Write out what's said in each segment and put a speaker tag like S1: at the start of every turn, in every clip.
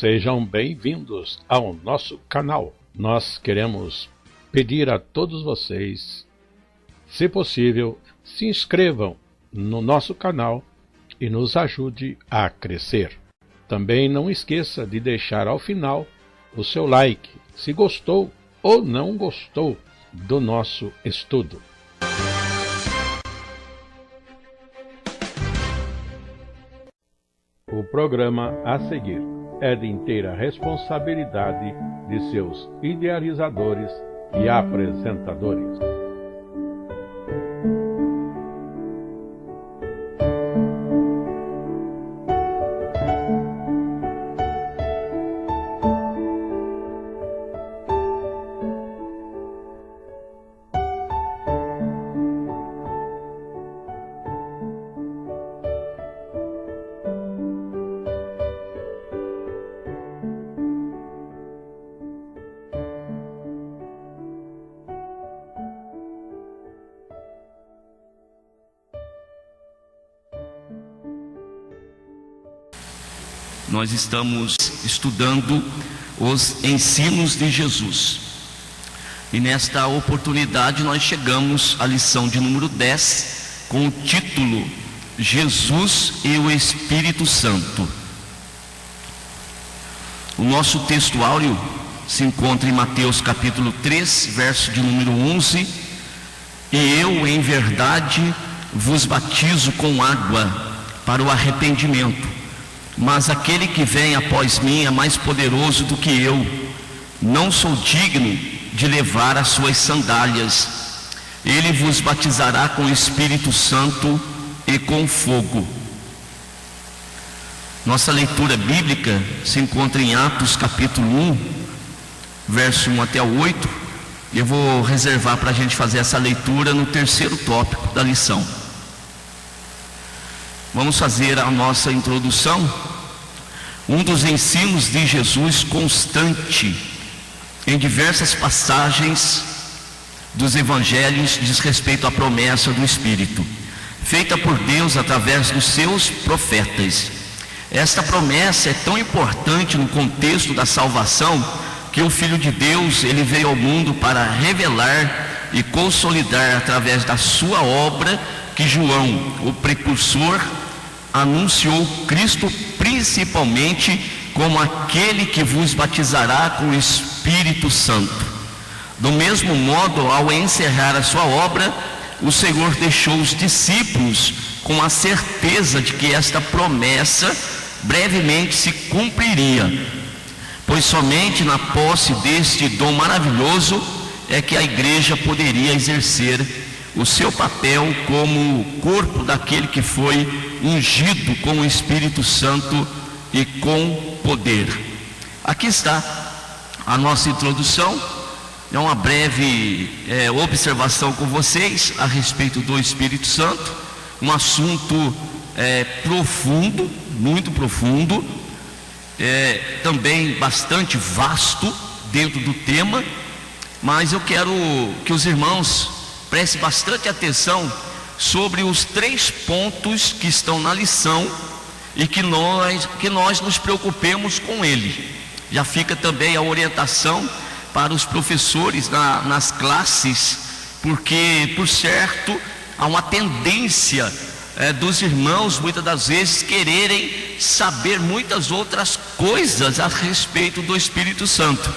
S1: Sejam bem-vindos ao nosso canal. Nós queremos pedir a todos vocês, se possível, se inscrevam no nosso canal e nos ajude a crescer. Também não esqueça de deixar ao final o seu like, se gostou ou não gostou do nosso estudo. O programa a seguir é de inteira responsabilidade de seus idealizadores e apresentadores.
S2: Nós estamos estudando os ensinos de Jesus. E nesta oportunidade nós chegamos à lição de número 10, com o título Jesus e o Espírito Santo. O nosso texto áureo se encontra em Mateus capítulo 3, verso de número 11. E eu, em verdade, vos batizo com água para o arrependimento. Mas aquele que vem após mim é mais poderoso do que eu. Não sou digno de levar as suas sandálias. Ele vos batizará com o Espírito Santo e com fogo. Nossa leitura bíblica se encontra em Atos capítulo 1, verso 1 até o 8. Eu vou reservar para a gente fazer essa leitura no terceiro tópico da lição. Vamos fazer a nossa introdução. Um dos ensinos de Jesus constante em diversas passagens dos evangelhos diz respeito à promessa do Espírito, feita por Deus através dos seus profetas. Esta promessa é tão importante no contexto da salvação que o Filho de Deus, ele veio ao mundo para revelar e consolidar através da sua obra que João, o precursor, anunciou Cristo principalmente como aquele que vos batizará com o Espírito Santo. Do mesmo modo, ao encerrar a sua obra, o Senhor deixou os discípulos com a certeza de que esta promessa brevemente se cumpriria, pois somente na posse deste dom maravilhoso é que a igreja poderia exercer o seu papel como corpo daquele que foi ungido com o Espírito Santo e com poder. Aqui está a nossa introdução. É uma breve observação com vocês a respeito do Espírito Santo, um assunto profundo, muito profundo, também bastante vasto dentro do tema, mas eu quero que os irmãos prestem bastante atenção sobre os 3 pontos que estão na lição e que nós nos preocupemos com ele. Já fica também a orientação para os professores nas classes, porque, por certo, há uma tendência dos irmãos, muitas das vezes, quererem saber muitas outras coisas a respeito do Espírito Santo.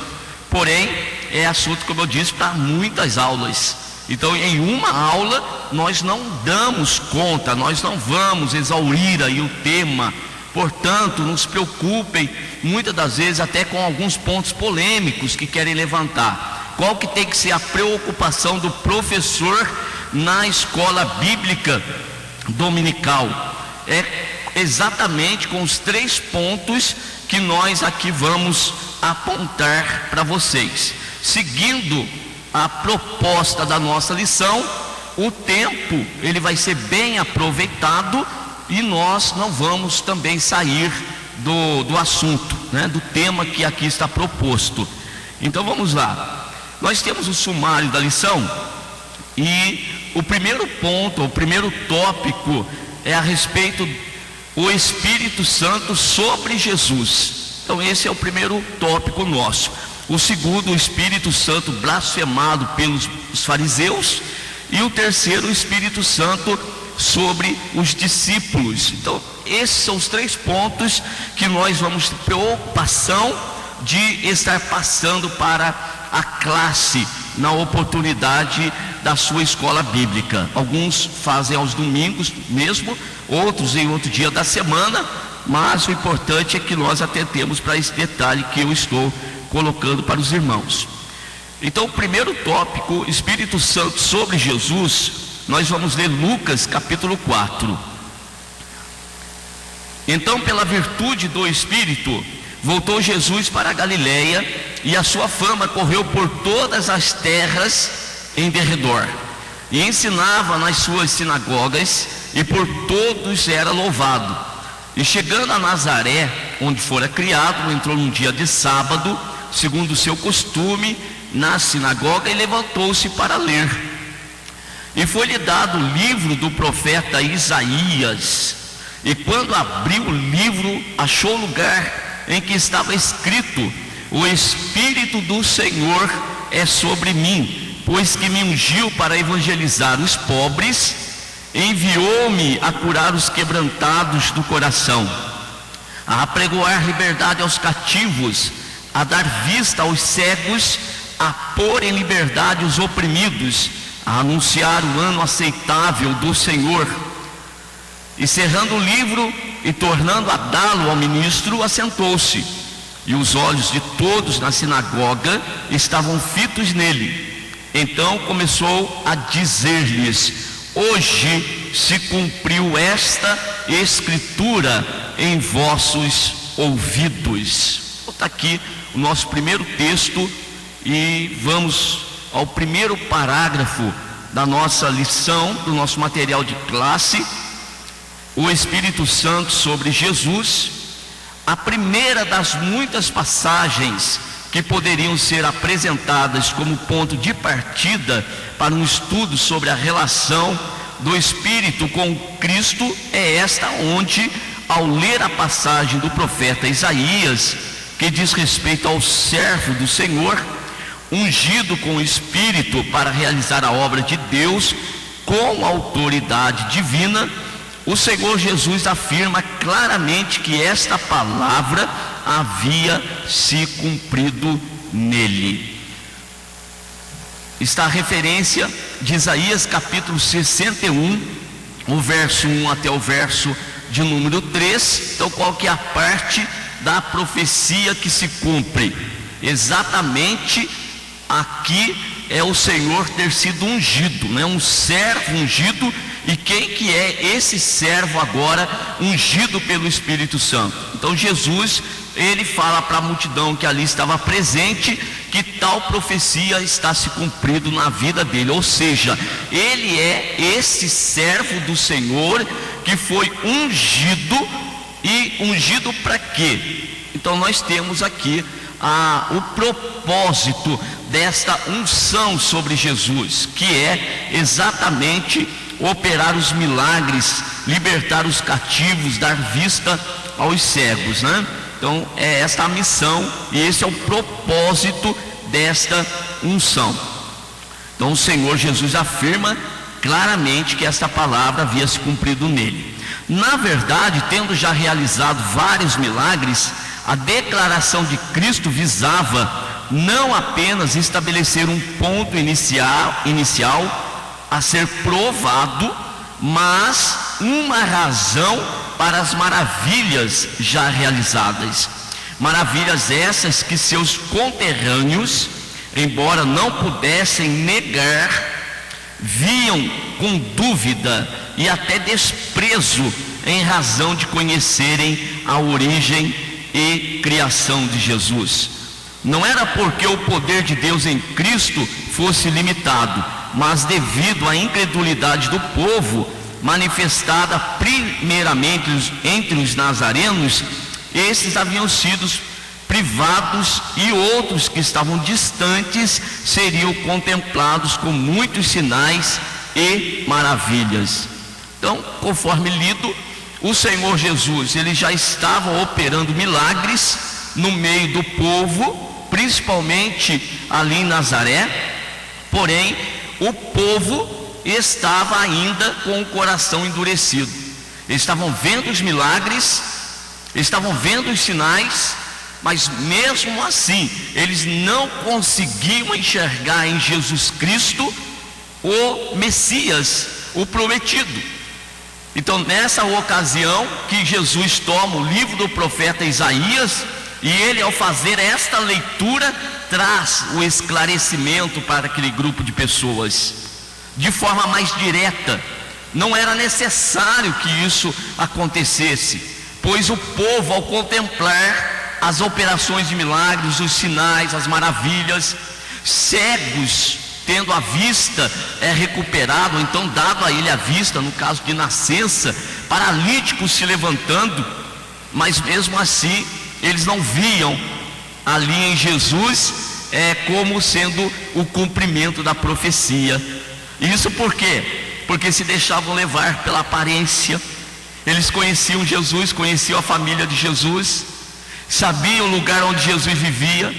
S2: Porém, é assunto, como eu disse, para muitas aulas. Então, em uma aula, nós não damos conta, nós não vamos exaurir aí o tema. Portanto, não se preocupem, muitas das vezes, até com alguns pontos polêmicos que querem levantar. Qual que tem que ser a preocupação do professor na escola bíblica dominical? É exatamente com os 3 pontos que nós aqui vamos apontar para vocês. Seguindo a proposta da nossa lição, o tempo ele vai ser bem aproveitado e nós não vamos também sair do assunto, do tema que aqui está proposto. Então vamos lá. Nós temos o sumário da lição e o primeiro ponto, o primeiro tópico é a respeito do Espírito Santo sobre Jesus. Então esse é o primeiro tópico nosso. O segundo, o Espírito Santo blasfemado pelos fariseus. E o terceiro, o Espírito Santo sobre os discípulos. Então esses são os 3 pontos que nós vamos ter preocupação de estar passando para a classe na oportunidade da sua escola bíblica. Alguns fazem aos domingos mesmo, outros em outro dia da semana, mas o importante é que nós atentemos para esse detalhe que eu estou colocando para os irmãos. Então, o primeiro tópico, Espírito Santo sobre Jesus, nós vamos ler Lucas capítulo 4. Então, pela virtude do Espírito, voltou Jesus para a Galileia, e a sua fama correu por todas as terras em derredor, e ensinava nas suas sinagogas, e por todos era louvado. E chegando a Nazaré, onde fora criado, entrou num dia de sábado, segundo o seu costume, na sinagoga, e levantou-se para ler. E foi-lhe dado o livro do profeta Isaías. E quando abriu o livro, achou o lugar em que estava escrito: o Espírito do Senhor é sobre mim, pois que me ungiu para evangelizar os pobres, enviou-me a curar os quebrantados do coração, a apregoar liberdade aos cativos, a dar vista aos cegos, a pôr em liberdade os oprimidos, a anunciar o ano aceitável do Senhor. E cerrando o livro e tornando a dá-lo ao ministro, assentou-se. E os olhos de todos na sinagoga estavam fitos nele. Então começou a dizer-lhes: hoje se cumpriu esta escritura em vossos ouvidos. Está aqui o nosso primeiro texto, e vamos ao primeiro parágrafo da nossa lição, do nosso material de classe, o Espírito Santo sobre Jesus. A primeira das muitas passagens que poderiam ser apresentadas como ponto de partida para um estudo sobre a relação do Espírito com Cristo é esta, onde, ao ler a passagem do profeta Isaías, que diz respeito ao servo do Senhor, ungido com o Espírito para realizar a obra de Deus com autoridade divina, o Senhor Jesus afirma claramente que esta palavra havia se cumprido nele. Está a referência de Isaías capítulo 61, o verso 1 até o verso de número 3. Então, qual que é a parte da profecia que se cumpre? Exatamente aqui é o Senhor ter sido ungido, né? Um servo ungido. E quem que é esse servo agora ungido pelo Espírito Santo? Então Jesus, ele fala para a multidão que ali estava presente, que tal profecia está se cumprindo na vida dele. Ou seja, ele é esse servo do Senhor que foi ungido. E ungido para quê? Então nós temos aqui o propósito desta unção sobre Jesus, que é exatamente operar os milagres, libertar os cativos, dar vista aos cegos, né? Então é esta a missão, e esse é o propósito desta unção. Então o Senhor Jesus afirma claramente que esta palavra havia se cumprido nele. Na verdade, tendo já realizado vários milagres, a declaração de Cristo visava não apenas estabelecer um ponto inicial a ser provado, mas uma razão para as maravilhas já realizadas. Maravilhas essas que seus conterrâneos, embora não pudessem negar, viam com dúvida e até desprezo em razão de conhecerem a origem e criação de Jesus. Não era porque o poder de Deus em Cristo fosse limitado, mas devido à incredulidade do povo, manifestada primeiramente entre os nazarenos, esses haviam sido privados, e outros que estavam distantes seriam contemplados com muitos sinais e maravilhas. Então, conforme lido, o Senhor Jesus, ele já estava operando milagres no meio do povo, principalmente ali em Nazaré. Porém, o povo estava ainda com o coração endurecido. Eles estavam vendo os milagres, estavam vendo os sinais, mas mesmo assim eles não conseguiam enxergar em Jesus Cristo o Messias, o prometido. Então, nessa ocasião que Jesus toma o livro do profeta Isaías, e ele, ao fazer esta leitura, traz o esclarecimento para aquele grupo de pessoas de forma mais direta. Não era necessário que isso acontecesse, pois o povo, ao contemplar as operações de milagres, os sinais, as maravilhas, cegos tendo a vista recuperado, ou então dado a ele a vista, no caso de nascença, paralíticos se levantando, mas mesmo assim eles não viam ali em Jesus como sendo o cumprimento da profecia. Isso por quê? Porque se deixavam levar pela aparência. Eles conheciam Jesus, conheciam a família de Jesus, sabiam o lugar onde Jesus vivia,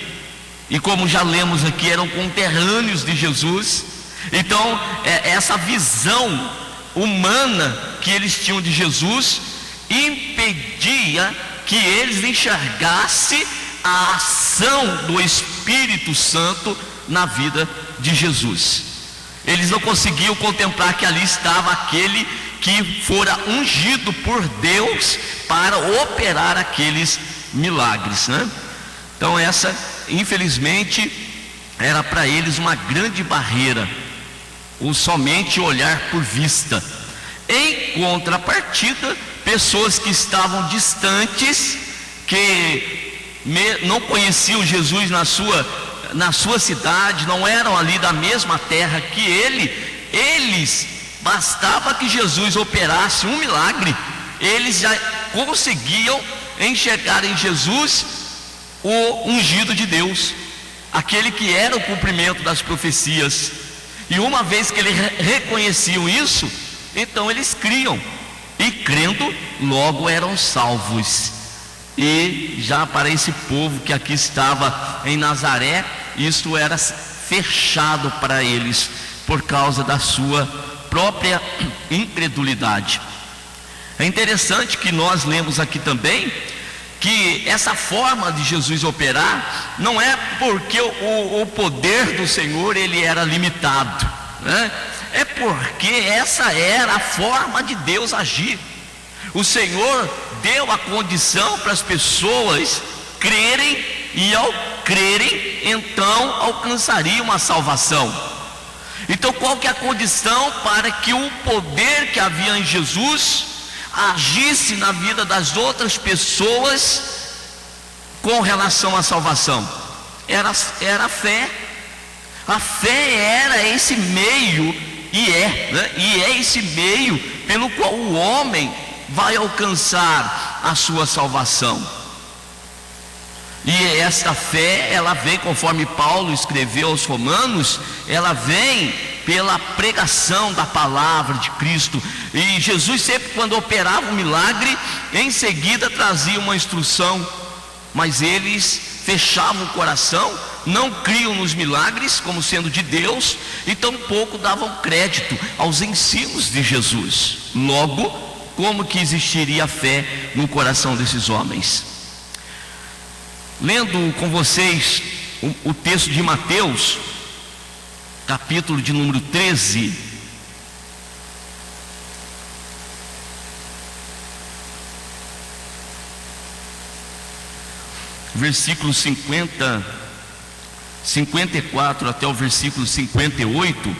S2: e como já lemos aqui, eram conterrâneos de Jesus. Então, essa visão humana que eles tinham de Jesus impedia que eles enxergassem a ação do Espírito Santo na vida de Jesus. Eles não conseguiam contemplar que ali estava aquele que fora ungido por Deus para operar aqueles milagres, né? Então essa, infelizmente, era para eles uma grande barreira, o somente olhar por vista. Em contrapartida, pessoas que estavam distantes, que não conheciam Jesus na sua cidade, não eram ali da mesma terra que eles, bastava que Jesus operasse um milagre, eles já conseguiam enxergar em Jesus o ungido de Deus, aquele que era o cumprimento das profecias. E uma vez que eles reconheciam isso, então eles criam, e crendo, logo eram salvos. E já para esse povo que aqui estava em Nazaré, isso era fechado para eles, por causa da sua própria incredulidade. É interessante que nós lemos aqui também, que essa forma de Jesus operar, não é porque o poder do Senhor ele era limitado, né? É porque essa era a forma de Deus agir. O Senhor deu a condição para as pessoas crerem, e ao crerem, então alcançariam a salvação. Então qual que é a condição para que o poder que havia em Jesus agisse na vida das outras pessoas com relação à salvação? Era a fé. A fé era esse meio, e é esse meio pelo qual o homem vai alcançar a sua salvação. E esta fé, ela vem, conforme Paulo escreveu aos Romanos, ela vem pela pregação da palavra de Cristo. E Jesus sempre, quando operava um milagre, em seguida trazia uma instrução, mas eles fechavam o coração, não criam nos milagres como sendo de Deus, e tampouco davam crédito aos ensinos de Jesus. Logo, como que existiria fé no coração desses homens? Lendo com vocês o texto de Mateus, capítulo de número 13, versículo 54 até o versículo 58.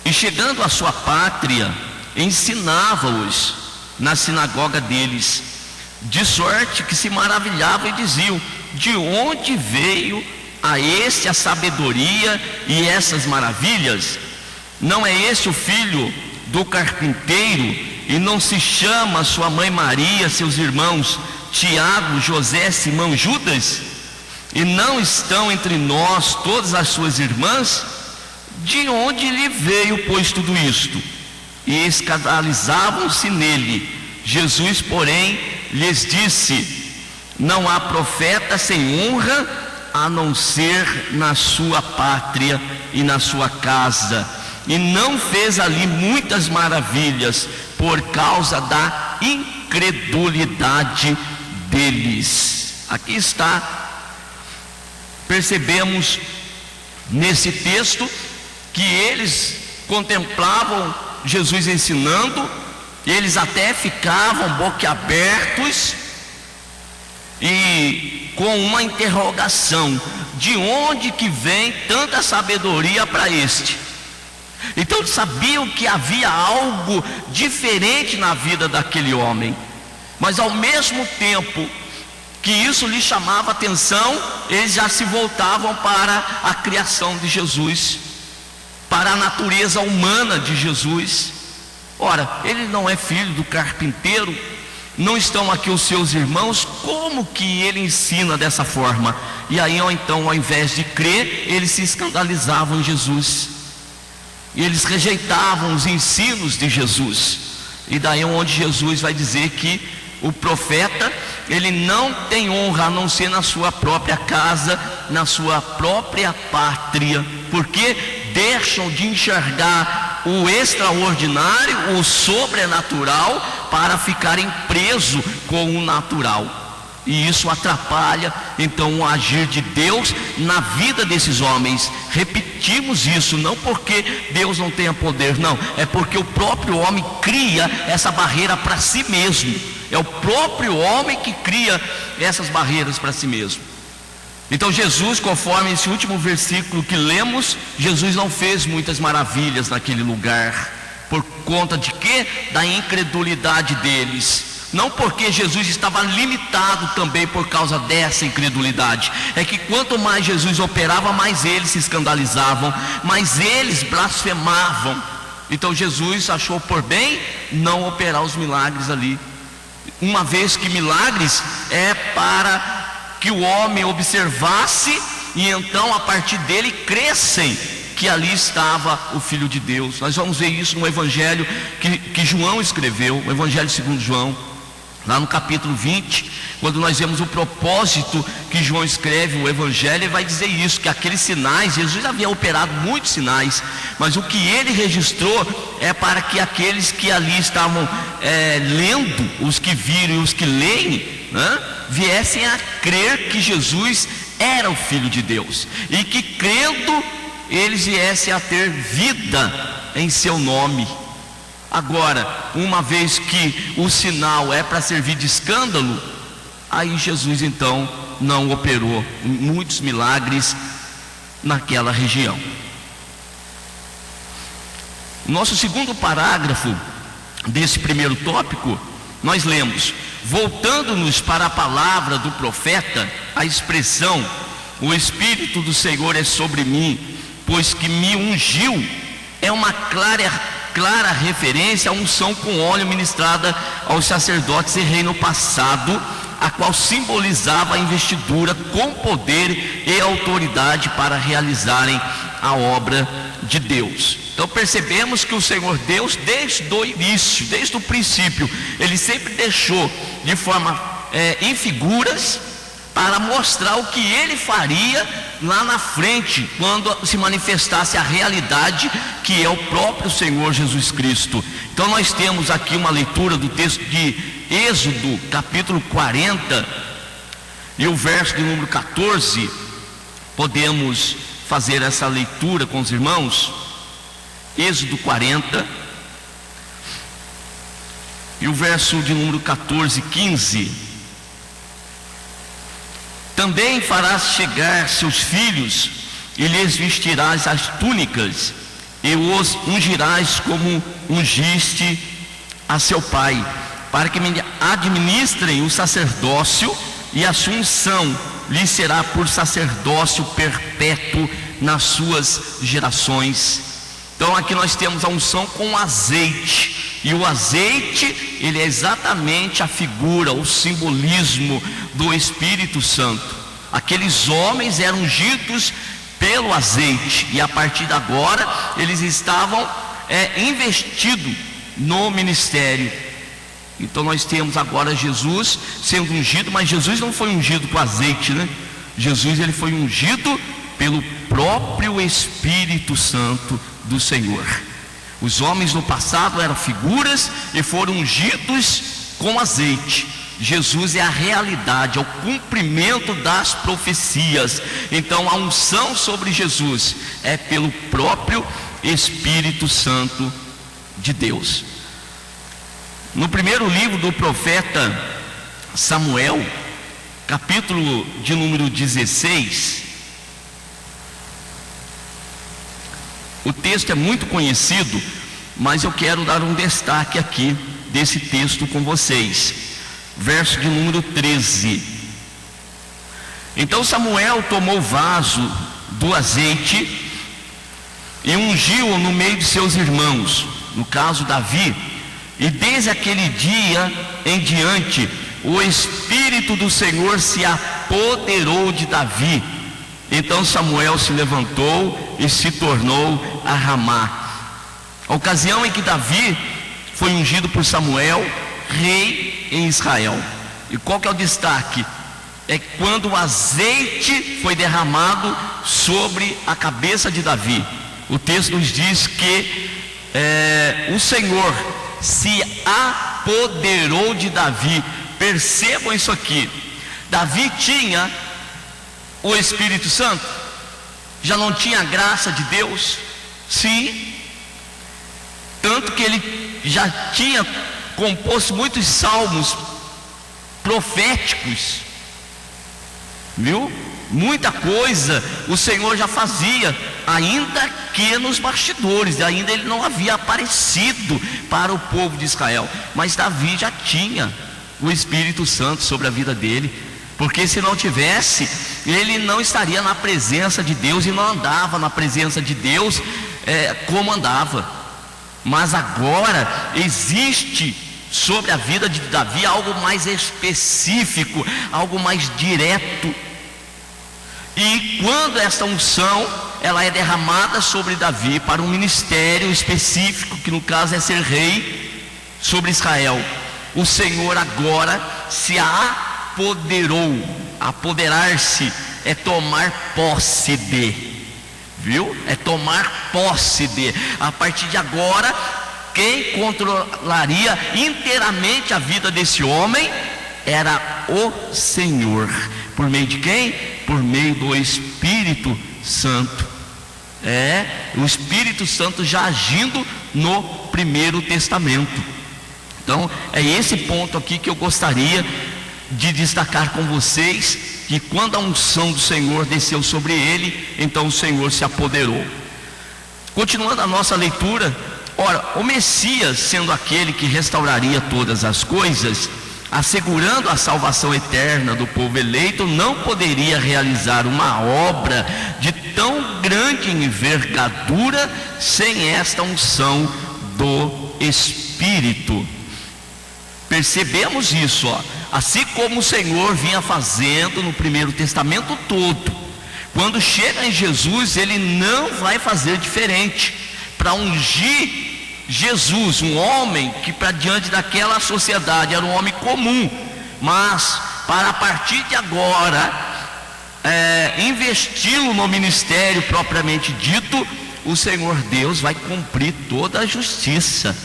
S2: E chegando à sua pátria, ensinava-os na sinagoga deles, de sorte que se maravilhavam e diziam: de onde veio a este a sabedoria e essas maravilhas? Não é este o filho do carpinteiro? E não se chama sua mãe Maria, seus irmãos Tiago, José, Simão e Judas? E não estão entre nós todas as suas irmãs? De onde lhe veio, pois, tudo isto? E escandalizavam-se nele. Jesus, porém, lhes disse: Não há profeta sem honra, a não ser na sua pátria e na sua casa. E não fez ali muitas maravilhas por causa da incredulidade deles. Aqui está, percebemos nesse texto que eles contemplavam Jesus ensinando, eles até ficavam boquiabertos e com uma interrogação: de onde que vem tanta sabedoria para este? Então eles sabiam que havia algo diferente na vida daquele homem, mas ao mesmo tempo que isso lhe chamava atenção, eles já se voltavam para a criação de Jesus, para a natureza humana de Jesus. Ora, ele não é filho do carpinteiro? Não estão aqui os seus irmãos? Como que ele ensina dessa forma? E aí então, ao invés de crer, eles se escandalizavam em Jesus, e eles rejeitavam os ensinos de Jesus. E daí onde Jesus vai dizer que o profeta, ele não tem honra a não ser na sua própria casa, na sua própria pátria, porque deixam de enxergar o extraordinário, o sobrenatural, para ficarem presos com o natural. E isso atrapalha então o agir de Deus na vida desses homens. Repetimos isso, não porque Deus não tenha poder, não, é porque o próprio homem cria essa barreira para si mesmo. É o próprio homem que cria essas barreiras para si mesmo. Então Jesus, conforme esse último versículo que lemos, Jesus não fez muitas maravilhas naquele lugar. Por conta de quê? Da incredulidade deles. Não porque Jesus estava limitado também por causa dessa incredulidade. É que quanto mais Jesus operava, mais eles se escandalizavam, mais eles blasfemavam. Então Jesus achou por bem não operar os milagres ali, uma vez que milagres é para que o homem observasse e então a partir dele crescem que ali estava o Filho de Deus. Nós vamos ver isso no evangelho que João escreveu, o evangelho segundo João, lá no capítulo 20, quando nós vemos o propósito que João escreve o evangelho, ele vai dizer isso, que aqueles sinais, Jesus havia operado muitos sinais, mas o que ele registrou é para que aqueles que ali estavam lendo, os que viram e os que leem, né, viessem a crer que Jesus era o Filho de Deus, e que crendo, eles viessem a ter vida em seu nome. Agora, uma vez que o sinal é para servir de escândalo, aí Jesus então não operou muitos milagres naquela região. Nosso segundo parágrafo desse primeiro tópico, nós lemos: voltando-nos para a palavra do profeta, a expressão "o Espírito do Senhor é sobre mim, pois que me ungiu", é uma clara referência à unção com óleo ministrada aos sacerdotes em reino passado, a qual simbolizava a investidura com poder e autoridade para realizarem a obra de Deus. Então percebemos que o Senhor Deus, desde o início, desde o princípio, ele sempre deixou de forma em figuras, para mostrar o que ele faria lá na frente, quando se manifestasse a realidade que é o próprio Senhor Jesus Cristo. Então nós temos aqui uma leitura do texto de Êxodo, capítulo 40, e o verso de número 14. Podemos fazer essa leitura com os irmãos? Êxodo 40, e o verso de número 14 e 15. Também farás chegar seus filhos, e lhes vestirás as túnicas, e os ungirás como ungiste a seu pai, para que me administrem o sacerdócio, e a sua unção lhe será por sacerdócio perpétuo nas suas gerações. Então aqui nós temos a unção com azeite, e o azeite, ele é exatamente a figura, o simbolismo do Espírito Santo. Aqueles homens eram ungidos pelo azeite, e a partir de agora eles estavam investidos no ministério. Então nós temos agora Jesus sendo ungido, mas Jesus não foi ungido com azeite, né? Jesus, ele foi ungido pelo próprio Espírito Santo do Senhor. Os homens no passado eram figuras e foram ungidos com azeite. Jesus é a realidade, é o cumprimento das profecias. Então a unção sobre Jesus é pelo próprio Espírito Santo de Deus. No primeiro livro do profeta Samuel, capítulo de número 16, o texto é muito conhecido, mas eu quero dar um destaque aqui desse texto com vocês. Verso de número 13. Então Samuel tomou o vaso do azeite e ungiu-o no meio de seus irmãos, no caso Davi, e desde aquele dia em diante o Espírito do Senhor se apoderou de Davi. Então Samuel se levantou e se tornou a Ramá. A ocasião em que Davi foi ungido por Samuel rei em Israel. E qual que é o destaque? É quando o azeite foi derramado sobre a cabeça de Davi. O texto nos diz que o Senhor se apoderou de Davi. Percebam isso aqui. Davi tinha o Espírito Santo, já não tinha a graça de Deus? Sim. Tanto que ele já tinha composto muitos salmos proféticos, viu? Muita coisa o Senhor já fazia, ainda que nos bastidores, ainda ele não havia aparecido para o povo de Israel, mas Davi já tinha o Espírito Santo sobre a vida dele, porque se não tivesse, ele não estaria na presença de Deus e não andava na presença de Deus como andava. Mas agora existe sobre a vida de Davi algo mais específico, algo mais direto. E quando essa unção ela é derramada sobre Davi para um ministério específico, que no caso é ser rei sobre Israel, o Senhor agora se apoderou. Apoderar-se é tomar posse de, viu? É tomar posse de. A partir de agora, quem controlaria inteiramente a vida desse homem era o Senhor. Por meio de quem? Por meio do Espírito Santo. O Espírito Santo já agindo no Primeiro Testamento. Então é esse ponto aqui que eu gostaria de destacar com vocês, que quando a unção do Senhor desceu sobre ele, então o Senhor se apoderou. Continuando a nossa leitura, ora, o Messias, sendo aquele que restauraria todas as coisas, assegurando a salvação eterna do povo eleito, não poderia realizar uma obra de tão grande envergadura sem esta unção do Espírito. Percebemos isso, assim como o Senhor vinha fazendo no Primeiro Testamento todo. Quando chega em Jesus, ele não vai fazer diferente. Para ungir Jesus, um homem que para diante daquela sociedade era um homem comum, mas para a partir de agora investi-lo no ministério propriamente dito, o Senhor Deus vai cumprir toda a justiça.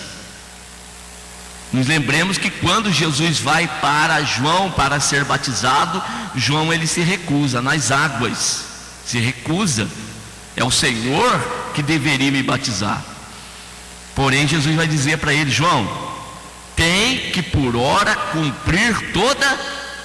S2: Nos lembremos que quando Jesus vai para João para ser batizado, João ele se recusa nas águas, se recusa. É o Senhor que deveria me batizar. Porém Jesus vai dizer para ele: João, tem que por hora cumprir toda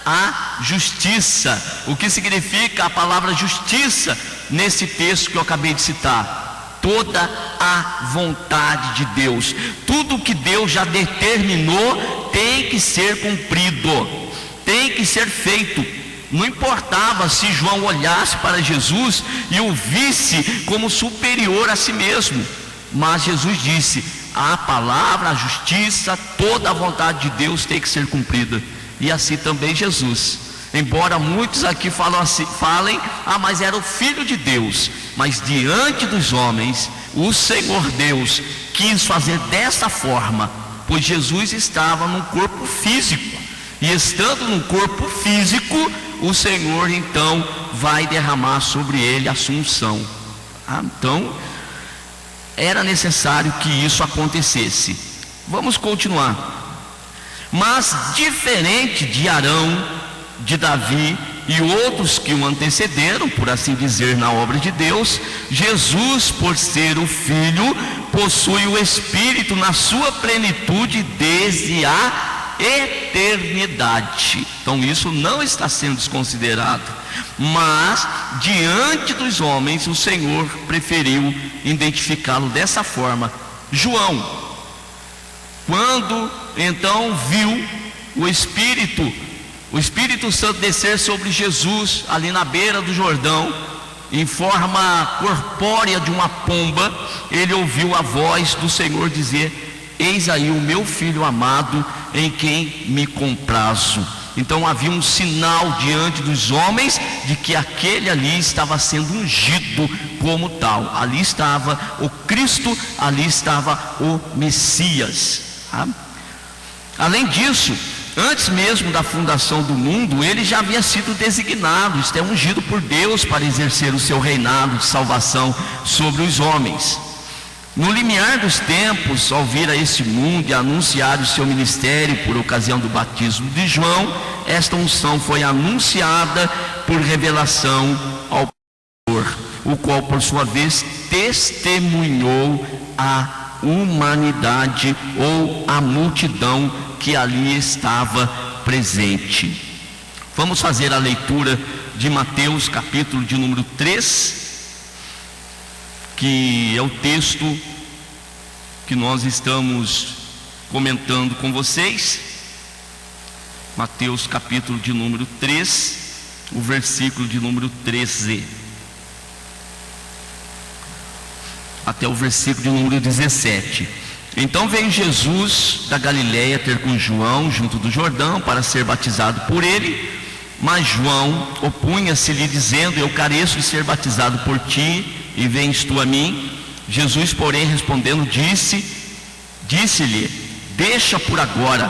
S2: a justiça. O que significa a palavra justiça nesse texto que eu acabei de citar? Toda a vontade de Deus. Tudo que Deus já determinou tem que ser cumprido, tem que ser feito. Não importava se João olhasse para Jesus e o visse como superior a si mesmo, mas Jesus disse: a palavra, a justiça, toda a vontade de Deus tem que ser cumprida. E assim também Jesus. Embora muitos aqui falem, mas era o Filho de Deus, mas diante dos homens, o Senhor Deus quis fazer dessa forma, pois Jesus estava num corpo físico, e estando num corpo físico, o Senhor então vai derramar sobre ele a assunção. Então era necessário que isso acontecesse. Vamos continuar. Mas diferente de Arão, de Davi e outros que o antecederam, por assim dizer, na obra de Deus, Jesus, por ser o Filho, possui o Espírito na sua plenitude desde a eternidade. Então isso não está sendo desconsiderado, mas diante dos homens o Senhor preferiu identificá-lo dessa forma. João, quando então viu o Espírito Santo descer sobre Jesus ali na beira do Jordão, em forma corpórea de uma pomba, ele ouviu a voz do Senhor dizer: eis aí o meu filho amado, em quem me comprazo. Então havia um sinal diante dos homens de que aquele ali estava sendo ungido como tal. Ali estava o Cristo, ali estava o Messias. Além disso, antes mesmo da fundação do mundo, ele já havia sido designado, isto é, ungido por Deus para exercer o seu reinado de salvação sobre os homens. No limiar dos tempos, ao vir a este mundo e anunciar o seu ministério por ocasião do batismo de João, esta unção foi anunciada por revelação ao Senhor, o qual por sua vez testemunhou a humanidade ou a multidão que ali estava presente. Vamos fazer a leitura de Mateus capítulo de número 3, que é o texto que nós estamos comentando com vocês. Mateus capítulo de número 3, o versículo de número 13 até o versículo de número 17. Então veio Jesus da Galileia ter com João junto do Jordão para ser batizado por ele, mas João opunha-se-lhe dizendo: eu careço de ser batizado por ti, e vens tu a mim? Jesus, porém, respondendo, disse-lhe: deixa por agora,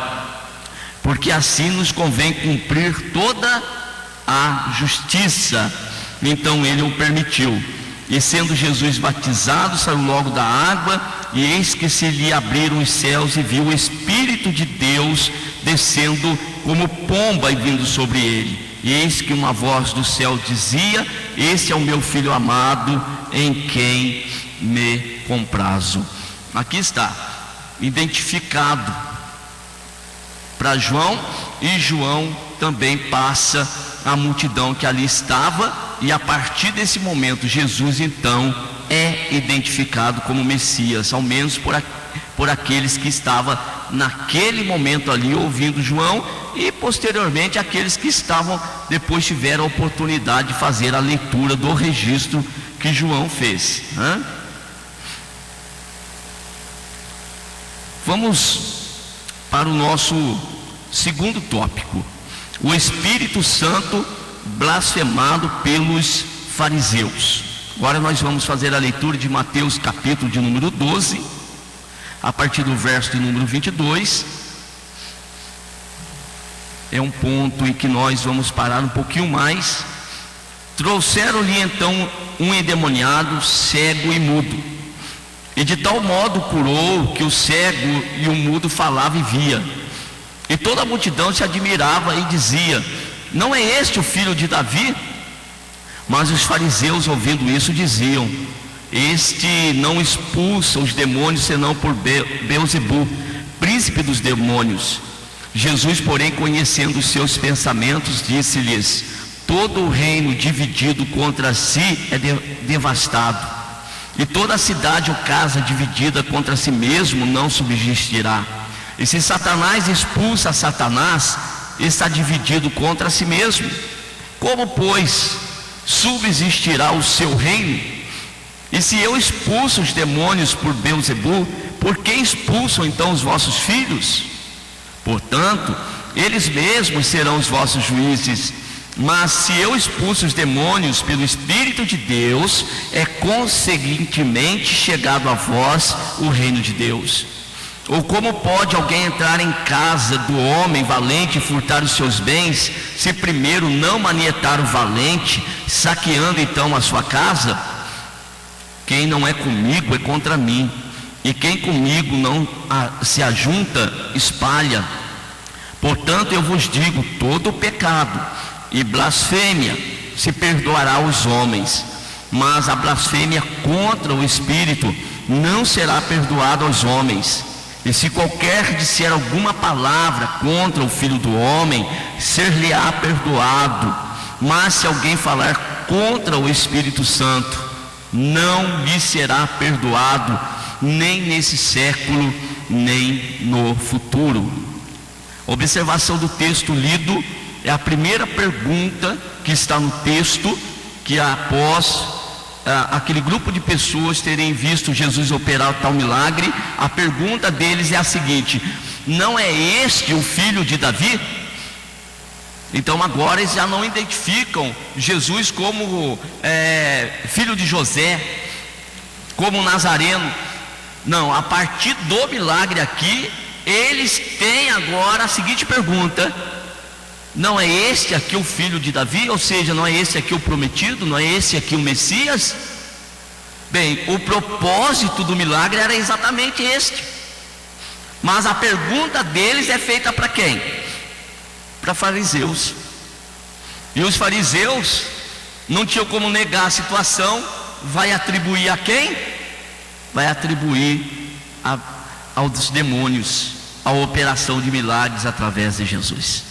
S2: porque assim nos convém cumprir toda a justiça. Então ele o permitiu. E sendo Jesus batizado, saiu logo da água, e eis que se lhe abriram os céus, e viu o Espírito de Deus descendo como pomba e vindo sobre ele. E eis que uma voz do céu dizia: esse é o meu filho amado, em quem me comprazo. Aqui está identificado para João, e João também passa a multidão que ali estava, e a partir desse momento Jesus então é identificado como Messias, ao menos por aqueles que estavam naquele momento ali ouvindo João, e posteriormente aqueles que estavam depois tiveram a oportunidade de fazer a leitura do registro que João fez. Vamos para o nosso segundo tópico: o Espírito Santo blasfemado pelos fariseus. Agora nós vamos fazer a leitura de Mateus capítulo de número 12, a partir do verso de número 22. É um ponto em que nós vamos parar um pouquinho mais. Trouxeram-lhe então um endemoniado, cego e mudo, e de tal modo curou que o cego e o mudo falava e via. E toda a multidão se admirava e dizia: não é este o filho de Davi? Mas os fariseus, ouvindo isso, diziam: este não expulsa os demônios senão por Beelzebu, príncipe dos demônios. Jesus, porém, conhecendo os seus pensamentos, disse-lhes: todo o reino dividido contra si é devastado, e toda a cidade ou casa dividida contra si mesmo não subsistirá. E se Satanás expulsa Satanás, está dividido contra si mesmo. Como, pois, subsistirá o seu reino? E se eu expulso os demônios por Beelzebu, por que expulsam então os vossos filhos? Portanto, eles mesmos serão os vossos juízes. Mas se eu expulso os demônios pelo Espírito de Deus, é conseguintemente chegado a vós o reino de Deus. Ou como pode alguém entrar em casa do homem valente e furtar os seus bens, se primeiro não manietar o valente, saqueando então a sua casa? Quem não é comigo é contra mim, e quem comigo não se ajunta, espalha. Portanto, eu vos digo, todo pecado e blasfêmia se perdoará aos homens, mas a blasfêmia contra o Espírito não será perdoada aos homens. E se qualquer disser alguma palavra contra o Filho do Homem, ser-lhe-á perdoado. Mas se alguém falar contra o Espírito Santo, não lhe será perdoado, nem nesse século, nem no futuro. Observação do texto lido é a primeira pergunta que está no texto, que após aquele grupo de pessoas terem visto Jesus operar tal milagre, a pergunta deles é a seguinte: não é este o filho de Davi? Então agora eles já não identificam Jesus como filho de José, como Nazareno. Não, a partir do milagre aqui, eles têm agora a seguinte pergunta: não é este aqui o filho de Davi? Ou seja, não é esse aqui o prometido? Não é esse aqui o Messias? Bem, o propósito do milagre era exatamente este, mas a pergunta deles é feita para quem? Para fariseus. E os fariseus não tinham como negar a situação. Vai atribuir a quem? Vai atribuir aos demônios a operação de milagres através de Jesus.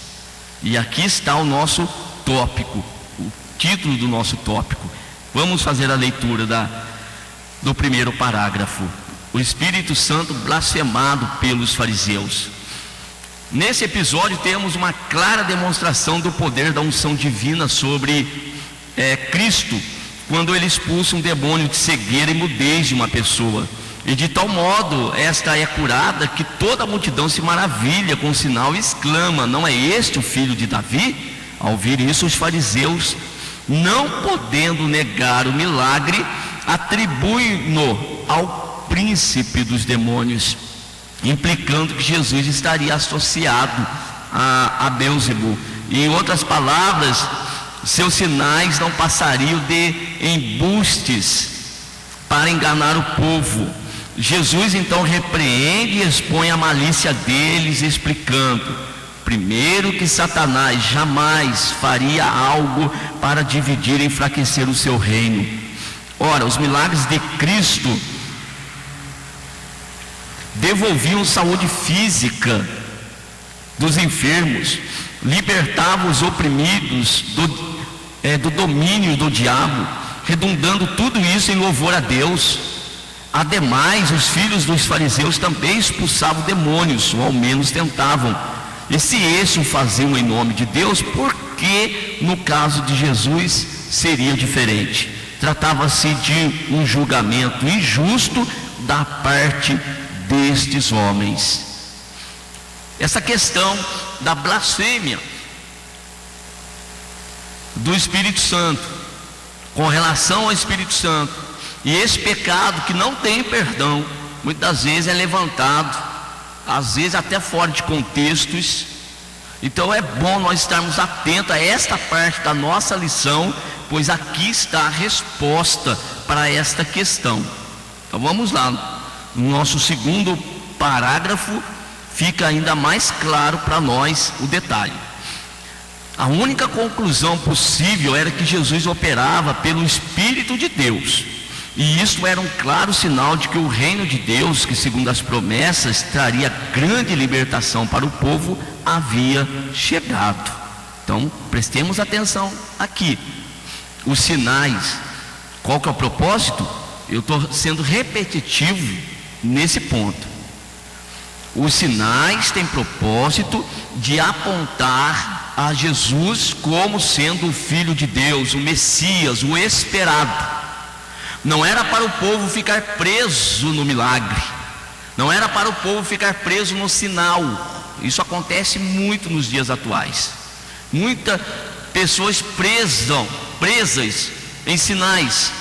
S2: E aqui está o nosso tópico, o título do nosso tópico. Vamos fazer a leitura do primeiro parágrafo. O Espírito Santo blasfemado pelos fariseus. Nesse episódio temos uma clara demonstração do poder da unção divina sobre Cristo, quando ele expulsa um demônio de cegueira e mudez de uma pessoa. E de tal modo esta é curada que toda a multidão se maravilha com o sinal e exclama: não é este o filho de Davi? Ao ouvir isso, os fariseus, não podendo negar o milagre, atribuem-no ao príncipe dos demônios, implicando que Jesus estaria associado a Beelzebul. E, em outras palavras, seus sinais não passariam de embustes para enganar o povo. Jesus então repreende e expõe a malícia deles, explicando: primeiro, que Satanás jamais faria algo para dividir e enfraquecer o seu reino. Ora, os milagres de Cristo devolviam saúde física dos enfermos, libertavam os oprimidos do domínio do diabo, redundando tudo isso em louvor a Deus. Ademais, os filhos dos fariseus também expulsavam demônios, ou ao menos tentavam. E se esse o faziam em nome de Deus, por que no caso de Jesus seria diferente? Tratava-se de um julgamento injusto da parte destes homens. Essa questão da blasfêmia do Espírito Santo com relação ao Espírito Santo, e esse pecado que não tem perdão, muitas vezes é levantado, às vezes até fora de contextos. Então é bom nós estarmos atentos a esta parte da nossa lição, pois aqui está a resposta para esta questão. Então vamos lá, no nosso segundo parágrafo fica ainda mais claro para nós o detalhe. A única conclusão possível era que Jesus operava pelo Espírito de Deus, e isso era um claro sinal de que o reino de Deus, que segundo as promessas traria grande libertação para o povo, havia chegado. Então prestemos atenção aqui. Os sinais, qual que é o propósito? Eu estou sendo repetitivo nesse ponto. Os sinais têm propósito de apontar a Jesus como sendo o Filho de Deus, o Messias, o esperado. Não era para o povo ficar preso no milagre, não era para o povo ficar preso no sinal. Isso acontece muito nos dias atuais. Muitas pessoas presas em sinais.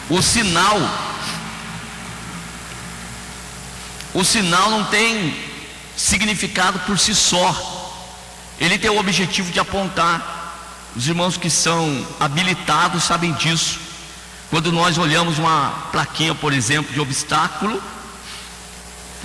S2: O sinal o sinal não tem significado por si só, ele tem o objetivo de apontar. Os irmãos que são habilitados sabem disso. Quando nós olhamos uma plaquinha, por exemplo, de obstáculo,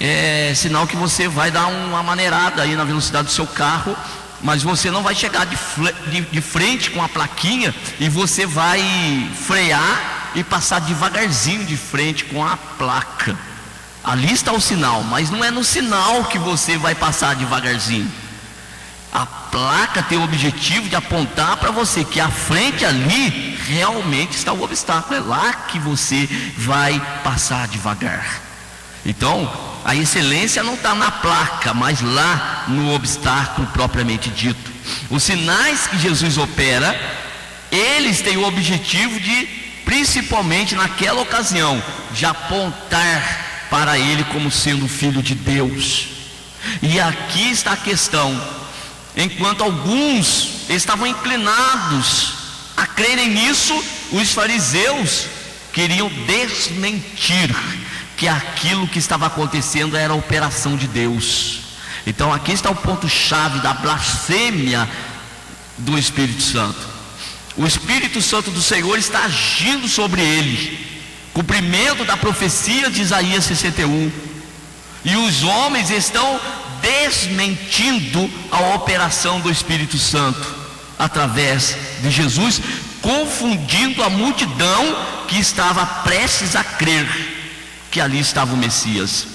S2: é sinal que você vai dar uma maneirada aí na velocidade do seu carro, mas você não vai chegar de frente com a plaquinha e você vai frear e passar devagarzinho de frente com a placa. Ali está o sinal, mas não é no sinal que você vai passar devagarzinho. A placa tem o objetivo de apontar para você que à frente ali realmente está o obstáculo, é lá que você vai passar devagar. Então, a excelência não está na placa, mas lá no obstáculo propriamente dito. Os sinais que Jesus opera, eles têm o objetivo de, principalmente naquela ocasião, de apontar para ele como sendo filho de Deus. E aqui está a questão: enquanto alguns estavam inclinados a crerem nisso, os fariseus queriam desmentir que aquilo que estava acontecendo era a operação de Deus. Então aqui está o ponto-chave da blasfêmia do Espírito Santo. O Espírito Santo do Senhor está agindo sobre ele, cumprimento da profecia de Isaías 61, e os homens estão desmentindo a operação do Espírito Santo através de Jesus, confundindo a multidão que estava prestes a crer que ali estava o Messias.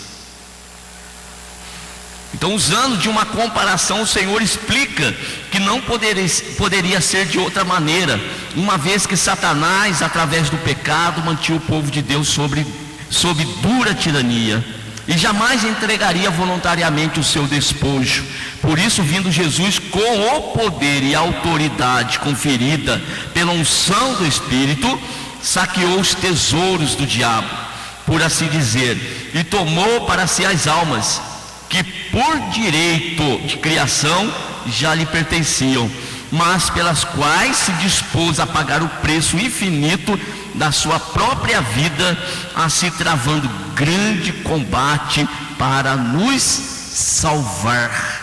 S2: Então, usando de uma comparação, o Senhor explica que não poderia ser de outra maneira, uma vez que Satanás, através do pecado, mantinha o povo de Deus sob dura tirania, e jamais entregaria voluntariamente o seu despojo. Por isso, vindo Jesus com o poder e a autoridade conferida pela unção do Espírito, saqueou os tesouros do diabo, por assim dizer, e tomou para si as almas que por direito de criação já lhe pertenciam, mas pelas quais se dispôs a pagar o preço infinito da sua própria vida, assim travando grande combate para nos salvar.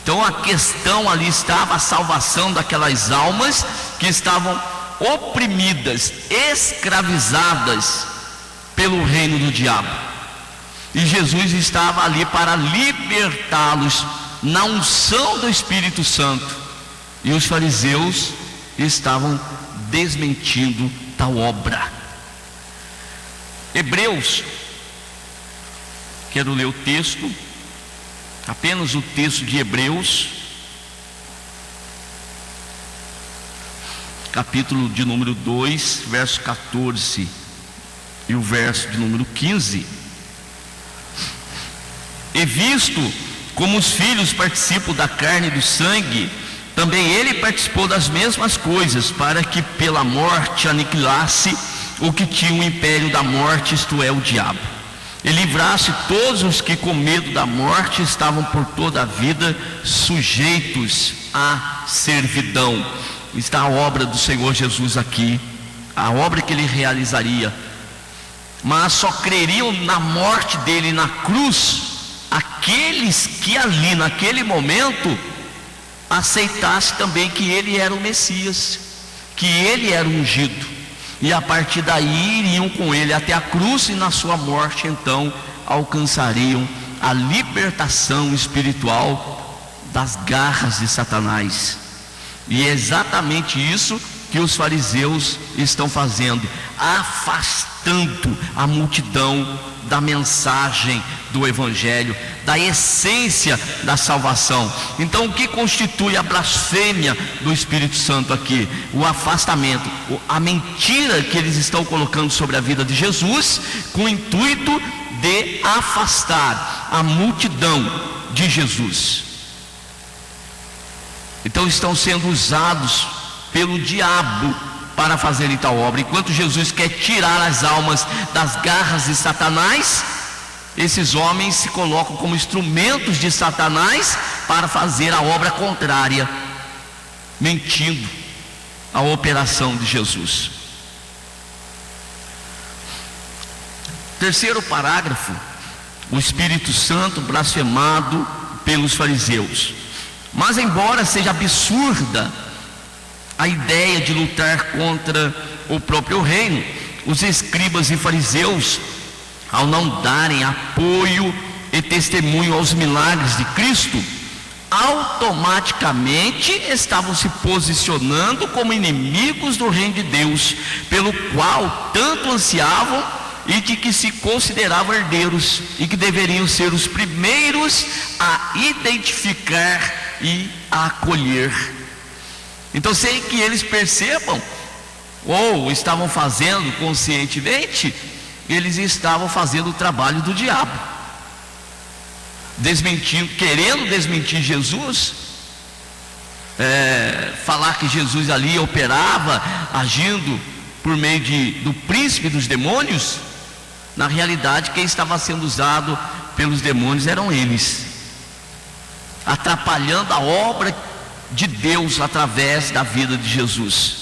S2: Então a questão ali estava a salvação daquelas almas que estavam oprimidas, escravizadas pelo reino do diabo, e Jesus estava ali para libertá-los na unção do Espírito Santo, e os fariseus estavam desmentindo tal obra. Hebreus, quero ler o texto, apenas o texto de Hebreus, capítulo de número 2, verso 14 e o verso de número 15. E visto como os filhos participam da carne e do sangue, também ele participou das mesmas coisas, para que pela morte aniquilasse o que tinha o império da morte, isto é, o diabo, e livrasse todos os que com medo da morte estavam por toda a vida sujeitos à servidão. Está a obra do Senhor Jesus aqui, a obra que ele realizaria, mas só creriam na morte dele na cruz aqueles que ali naquele momento aceitassem também que ele era o Messias, que ele era o ungido, e a partir daí iriam com ele até a cruz, e na sua morte então alcançariam a libertação espiritual das garras de Satanás. E é exatamente isso que os fariseus estão fazendo, afastando a multidão da mensagem do Evangelho, da essência da salvação. Então, o que constitui a blasfêmia do Espírito Santo aqui? O afastamento, a mentira que eles estão colocando sobre a vida de Jesus, com o intuito de afastar a multidão de Jesus. Então, estão sendo usados pelo diabo para fazerem tal obra. Enquanto Jesus quer tirar as almas das garras de Satanás, esses homens se colocam como instrumentos de Satanás para fazer a obra contrária, mentindo a operação de Jesus. Terceiro parágrafo, o Espírito Santo blasfemado pelos fariseus. Mas embora seja absurda a ideia de lutar contra o próprio reino, os escribas e fariseus, ao não darem apoio e testemunho aos milagres de Cristo, automaticamente estavam se posicionando como inimigos do reino de Deus, pelo qual tanto ansiavam e de que se consideravam herdeiros, e que deveriam ser os primeiros a identificar e a acolher. Então, sem que eles percebam, ou estavam fazendo conscientemente, eles estavam fazendo o trabalho do diabo, desmentindo, querendo desmentir Jesus, falar que Jesus ali operava, agindo por meio do príncipe dos demônios. Na realidade, quem estava sendo usado pelos demônios eram eles, atrapalhando a obra de Deus através da vida de Jesus.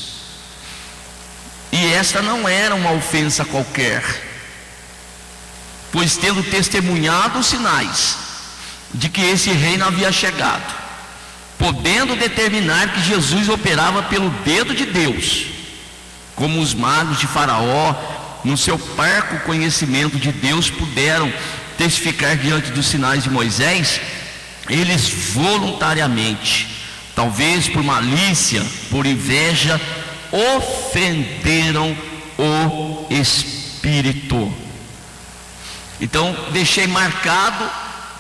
S2: E esta não era uma ofensa qualquer, pois tendo testemunhado os sinais de que esse reino havia chegado, podendo determinar que Jesus operava pelo dedo de Deus, como os magos de Faraó, no seu parco conhecimento de Deus, puderam testificar diante dos sinais de Moisés, eles voluntariamente, talvez por malícia, por inveja, ofenderam o Espírito. Então, deixei marcado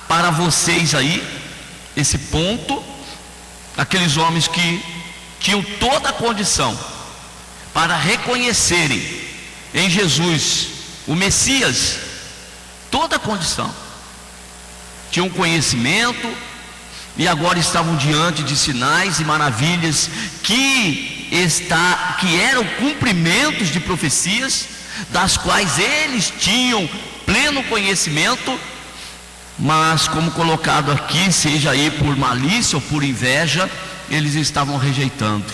S2: para vocês aí esse ponto. Aqueles homens que tinham toda a condição para reconhecerem em Jesus o Messias, toda a condição, tinham conhecimento, e agora estavam diante de sinais e maravilhas que eram cumprimentos de profecias, das quais eles tinham pleno conhecimento, mas como colocado aqui, seja aí por malícia ou por inveja, eles estavam rejeitando,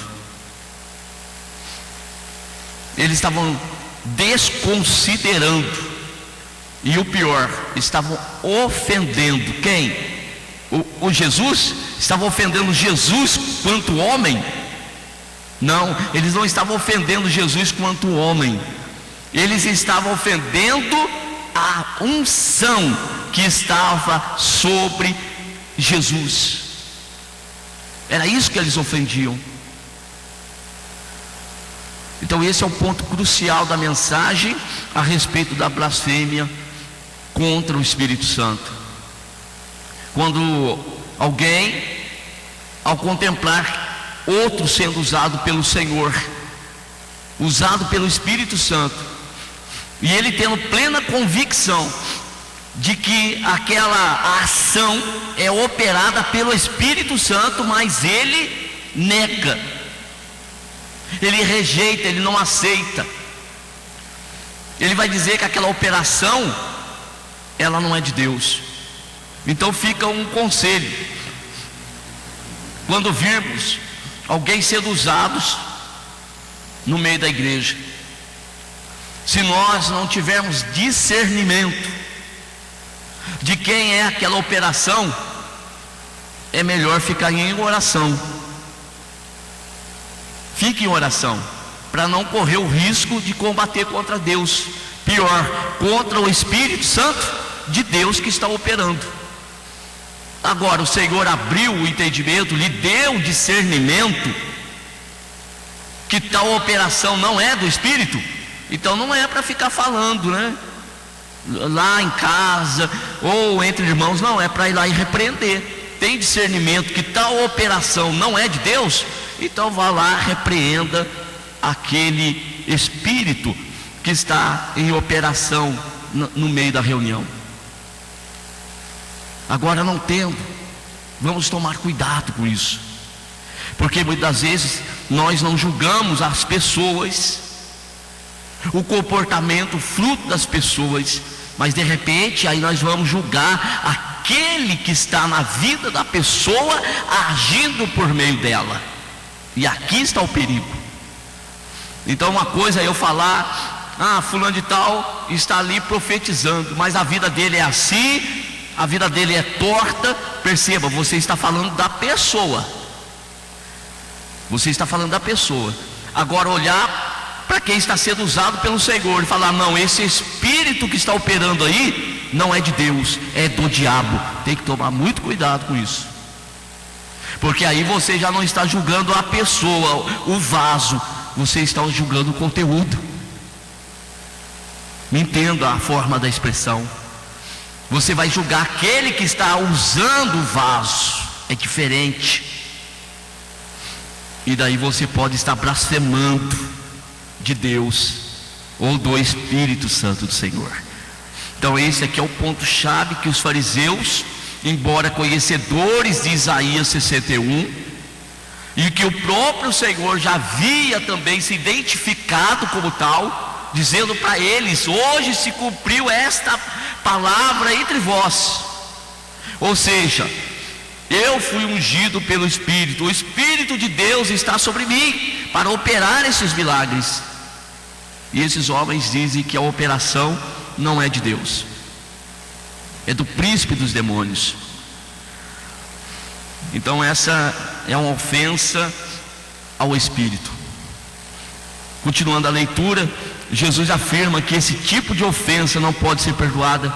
S2: eles estavam desconsiderando, e o pior, estavam ofendendo quem? O Jesus? Estavam ofendendo Jesus quanto homem? Não, eles não estavam ofendendo Jesus quanto homem, eles estavam ofendendo a unção que estava sobre Jesus. Era isso que eles ofendiam. Então esse é o ponto crucial da mensagem a respeito da blasfêmia contra o Espírito Santo. Quando alguém, ao contemplar outro sendo usado pelo Senhor, usado pelo Espírito Santo, e ele tendo plena convicção de que aquela ação é operada pelo Espírito Santo, mas ele nega, ele rejeita, ele não aceita, ele vai dizer que aquela operação ela não é de Deus. Então fica um conselho: quando virmos alguém sendo usados no meio da igreja, se nós não tivermos discernimento de quem é aquela operação, é melhor ficar em oração. Fique em oração, para não correr o risco de combater contra Deus, pior, contra o Espírito Santo de Deus que está operando. Agora o Senhor abriu o entendimento, lhe deu discernimento que tal operação não é do Espírito, então não é para ficar falando, né? Lá em casa ou entre irmãos, não, é para ir lá e repreender. Tem discernimento que tal operação não é de Deus, então vá lá, repreenda aquele espírito que está em operação no meio da reunião. Agora, não tendo, vamos tomar cuidado com isso, porque muitas vezes nós não julgamos as pessoas, o comportamento, o fruto das pessoas, mas de repente aí nós vamos julgar aquele que está na vida da pessoa, agindo por meio dela. E aqui está o perigo. Então uma coisa é eu falar fulano de tal está ali profetizando, mas a vida dele é assim, a vida dele é torta. Perceba, você está falando da pessoa. Você está falando da pessoa. Agora olhar para quem está sendo usado pelo Senhor e falar: não, esse espírito que está operando aí não é de Deus, é do diabo. Tem que tomar muito cuidado com isso, porque aí você já não está julgando a pessoa, o vaso, você está julgando o conteúdo. Me entenda a forma da expressão. Você vai julgar aquele que está usando o vaso, é diferente. E daí você pode estar blasfemando de Deus ou do Espírito Santo do Senhor. Então esse aqui é o ponto chave que os fariseus, embora conhecedores de Isaías 61, e que o próprio Senhor já havia também se identificado como tal, dizendo para eles: hoje se cumpriu esta palavra entre vós. Ou seja, eu fui ungido pelo Espírito, o Espírito de Deus está sobre mim para operar esses milagres. E esses homens dizem que a operação não é de Deus, é do príncipe dos demônios. Então essa é uma ofensa ao Espírito. Continuando a leitura, Jesus afirma que esse tipo de ofensa não pode ser perdoada,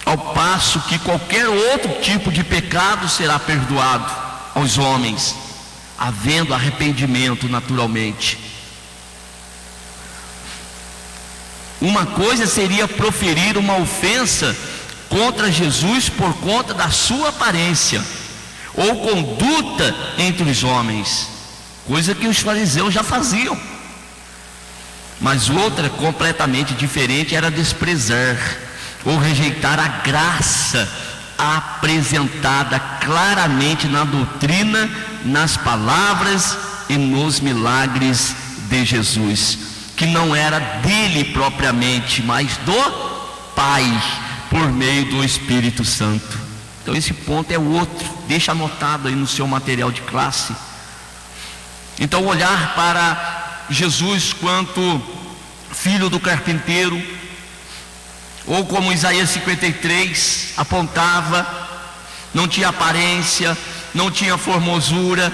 S2: ao passo que qualquer outro tipo de pecado será perdoado aos homens, havendo arrependimento naturalmente. Uma coisa seria proferir uma ofensa contra Jesus por conta da sua aparência ou conduta entre os homens, coisa que os fariseus já faziam. Mas outra completamente diferente era desprezar ou rejeitar a graça apresentada claramente na doutrina, nas palavras e nos milagres de Jesus, que não era dele propriamente, mas do Pai, por meio do Espírito Santo. Então esse ponto é outro, deixa anotado aí no seu material de classe. Então olhar para Jesus quanto filho do carpinteiro, ou como Isaías 53 apontava, não tinha aparência, não tinha formosura,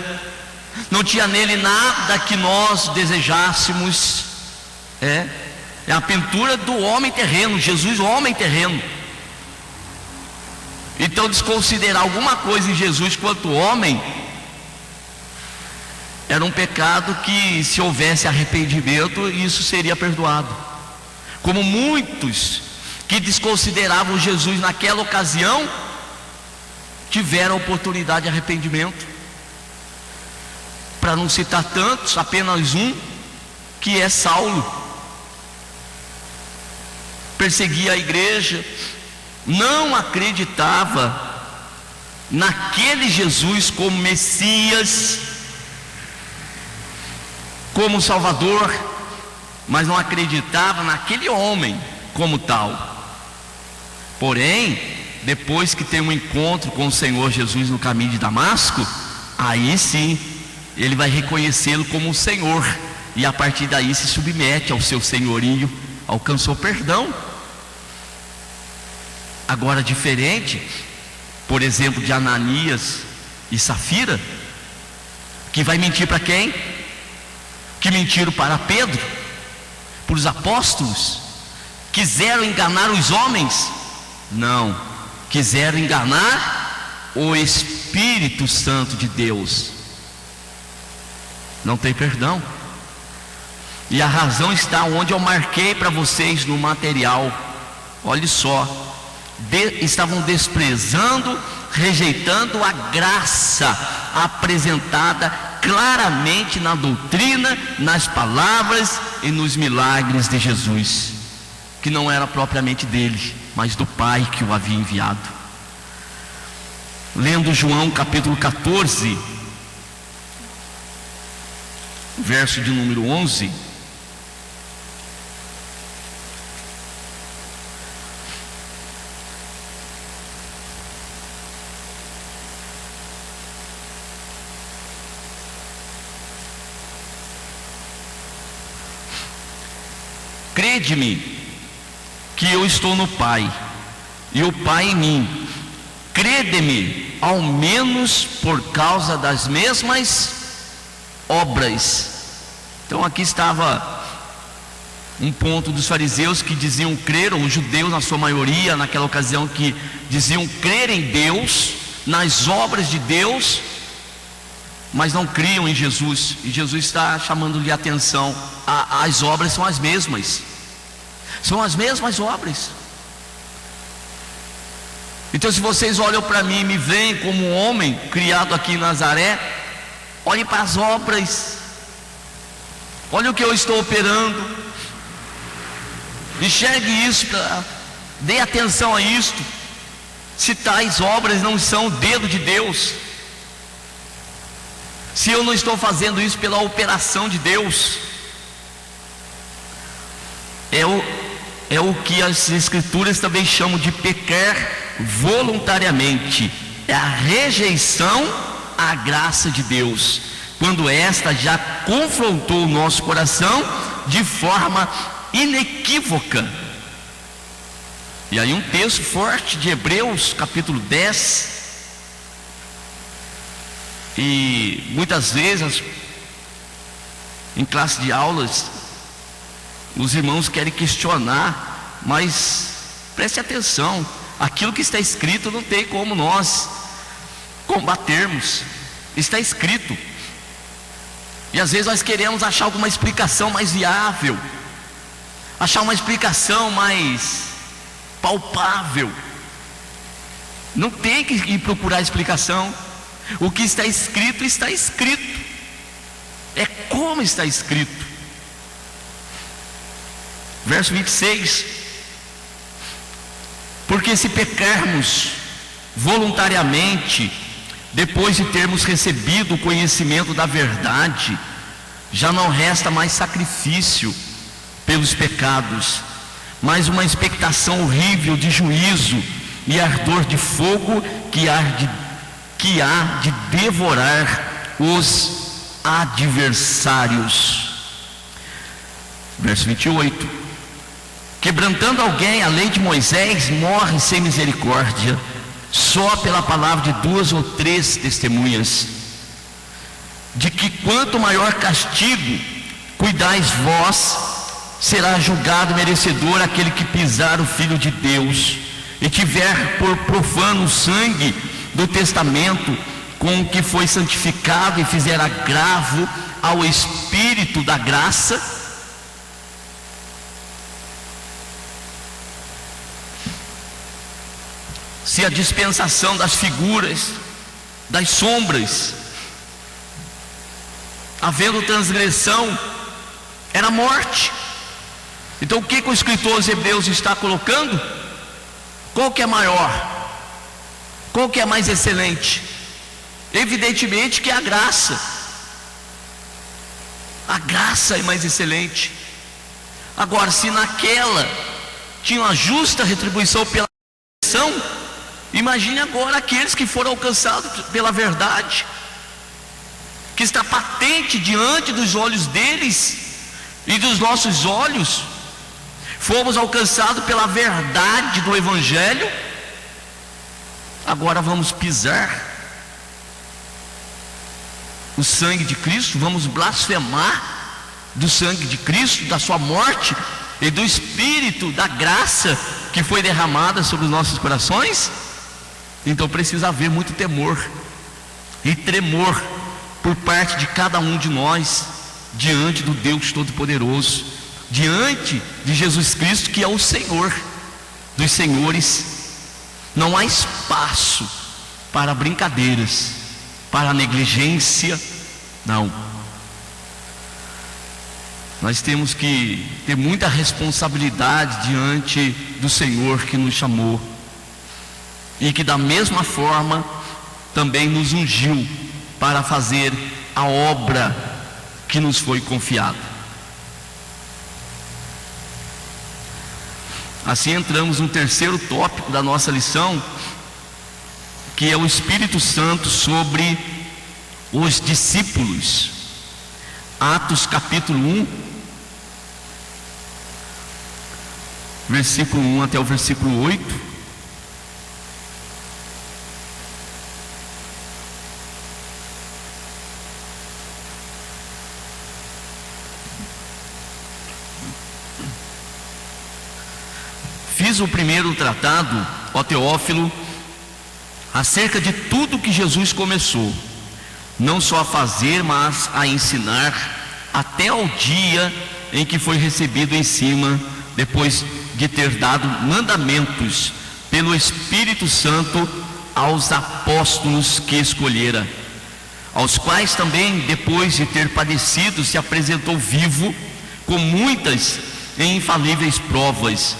S2: não tinha nele nada que nós desejássemos. É a pintura do homem terreno, Jesus o homem terreno. Então desconsiderar alguma coisa em Jesus quanto homem era um pecado que, se houvesse arrependimento, isso seria perdoado. Como muitos que desconsideravam Jesus naquela ocasião tiveram oportunidade de arrependimento. Para não citar tantos, apenas um, que é Saulo. Perseguia a igreja, não acreditava naquele Jesus como Messias, como Salvador, mas não acreditava naquele homem como tal. Porém, depois que tem um encontro com o Senhor Jesus no caminho de Damasco, aí sim ele vai reconhecê-lo como o Senhor, e a partir daí se submete ao seu senhorio, alcançou perdão. Agora, diferente, por exemplo, de Ananias e Safira, que vai mentir para quem? Que mentiram para Pedro, para os apóstolos, quiseram enganar os homens? Não, quiseram enganar o Espírito Santo de Deus. Não tem perdão. E a razão está onde eu marquei para vocês no material. Olhe só, estavam desprezando, rejeitando a graça apresentada claramente na doutrina, nas palavras e nos milagres de Jesus, que não era propriamente dele, mas do Pai que o havia enviado. Lendo João capítulo 14, verso de número 11. crede-me que eu estou no Pai, e o Pai em mim. Crede-me, ao menos por causa das mesmas obras. Então aqui estava um ponto dos fariseus que diziam crer, ou os judeus na sua maioria, naquela ocasião, que diziam crer em Deus, nas obras de Deus, mas não criam em Jesus. E Jesus está chamando-lhe a atenção. As obras são as mesmas, são as mesmas obras. Então, se vocês olham para mim e me veem como um homem criado aqui em Nazaré, olhem para as obras, olhem o que eu estou operando, enxergue isso, dê atenção a isto. Se tais obras não são o dedo de Deus, se eu não estou fazendo isso pela operação de Deus, é o que as Escrituras também chamam de pecar voluntariamente. É a rejeição à graça de Deus, quando esta já confrontou o nosso coração de forma inequívoca. E aí um texto forte de Hebreus capítulo 10. E muitas vezes em classe de aulas os irmãos querem questionar, mas preste atenção, aquilo que está escrito não tem como nós combatermos, está escrito. E às vezes nós queremos achar alguma explicação mais viável, achar uma explicação mais palpável. Não tem que ir procurar explicação. O que está escrito, está escrito. É como está escrito. Verso 26. Porque se pecarmos voluntariamente, depois de termos recebido o conhecimento da verdade, já não resta mais sacrifício pelos pecados, mas uma expectação horrível de juízo e ardor de fogo que há de devorar os adversários. Verso 28. Quebrantando alguém a lei de Moisés, morre sem misericórdia, só pela palavra de 2 ou 3 testemunhas. De que quanto maior castigo cuidais vós, será julgado merecedor aquele que pisar o Filho de Deus e tiver por profano o sangue do testamento com o que foi santificado e fizer agravo ao Espírito da graça. Se a dispensação das figuras, das sombras, havendo transgressão, era morte. Então o que o escritor aos Hebreus está colocando? Qual que é maior? Qual que é mais excelente? Evidentemente que é a graça. A graça é mais excelente. Agora, se naquela tinha uma justa retribuição pela ação, imagine agora aqueles que foram alcançados pela verdade, que está patente diante dos olhos deles e dos nossos olhos. Fomos alcançados pela verdade do Evangelho. Agora vamos pisar o sangue de Cristo, vamos blasfemar do sangue de Cristo, da sua morte e do Espírito da graça que foi derramada sobre os nossos corações. Então precisa haver muito temor e tremor por parte de cada um de nós diante do Deus Todo-Poderoso, diante de Jesus Cristo, que é o Senhor dos senhores. Não há espaço para brincadeiras, para negligência, não. Nós temos que ter muita responsabilidade diante do Senhor que nos chamou e que da mesma forma também nos ungiu para fazer a obra que nos foi confiada. Assim entramos no terceiro tópico da nossa lição, que é o Espírito Santo sobre os discípulos. Atos capítulo 1, versículo 1 até o versículo 8. Fiz o primeiro tratado, ó Teófilo, acerca de tudo que Jesus começou, não só a fazer, mas a ensinar, até ao dia em que foi recebido em cima, depois de ter dado mandamentos pelo Espírito Santo aos apóstolos que escolhera, aos quais também, depois de ter padecido, se apresentou vivo, com muitas e infalíveis provas,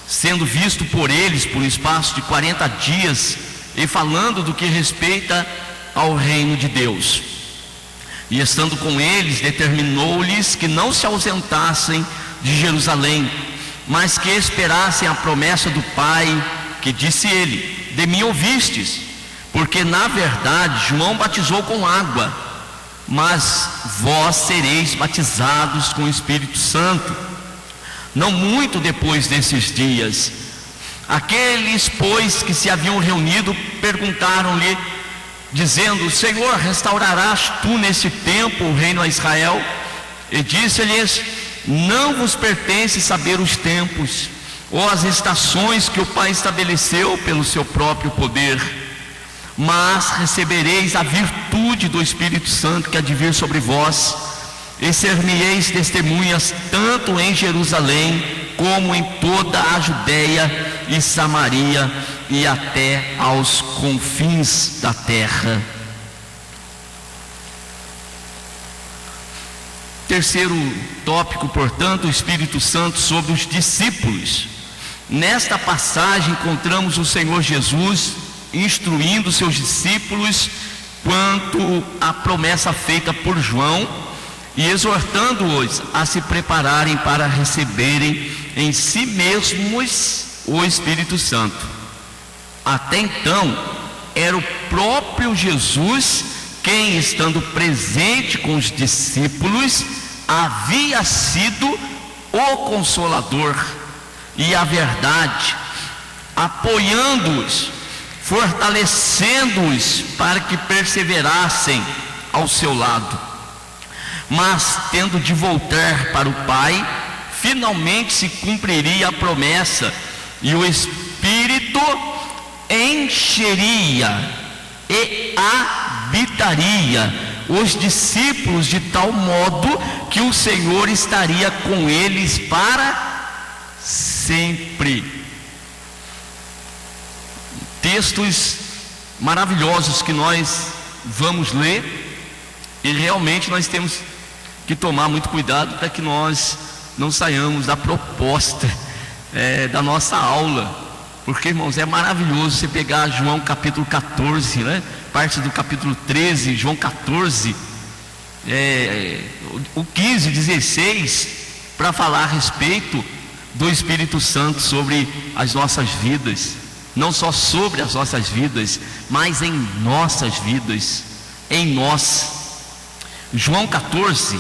S2: sendo visto por eles por um espaço de 40 dias, e falando do que respeita ao reino de Deus. E estando com eles, determinou-lhes que não se ausentassem de Jerusalém, mas que esperassem a promessa do Pai, que disse ele: de mim ouvistes, porque na verdade João batizou com água, mas vós sereis batizados com o Espírito Santo não muito depois desses dias. Aqueles, pois, que se haviam reunido, perguntaram-lhe, dizendo: Senhor, restaurarás tu nesse tempo o reino a Israel? E disse-lhes: não vos pertence saber os tempos ou as estações que o Pai estabeleceu pelo seu próprio poder, mas recebereis a virtude do Espírito Santo que há de vir sobre vós, e ser-me-eis testemunhas tanto em Jerusalém como em toda a Judeia e Samaria e até aos confins da terra. Terceiro tópico, portanto, o Espírito Santo sobre os discípulos. Nesta passagem encontramos o Senhor Jesus instruindo seus discípulos quanto à promessa feita por João e exortando-os a se prepararem para receberem em si mesmos o Espírito Santo. Até então, era o próprio Jesus quem, estando presente com os discípulos, havia sido o Consolador e a verdade, apoiando-os, fortalecendo-os para que perseverassem ao seu lado. Mas, tendo de voltar para o Pai, finalmente se cumpriria a promessa, e o Espírito encheria e habitaria os discípulos de tal modo que o Senhor estaria com eles para sempre. Textos maravilhosos que nós vamos ler, e realmente nós temos que tomar muito cuidado para que nós não saiamos da proposta da nossa aula, porque, irmãos, é maravilhoso você pegar João capítulo 14, né? Parte do capítulo 13, João 14, o 15, 16, para falar a respeito do Espírito Santo sobre as nossas vidas, não só sobre as nossas vidas, mas em nossas vidas, em nós. João 14,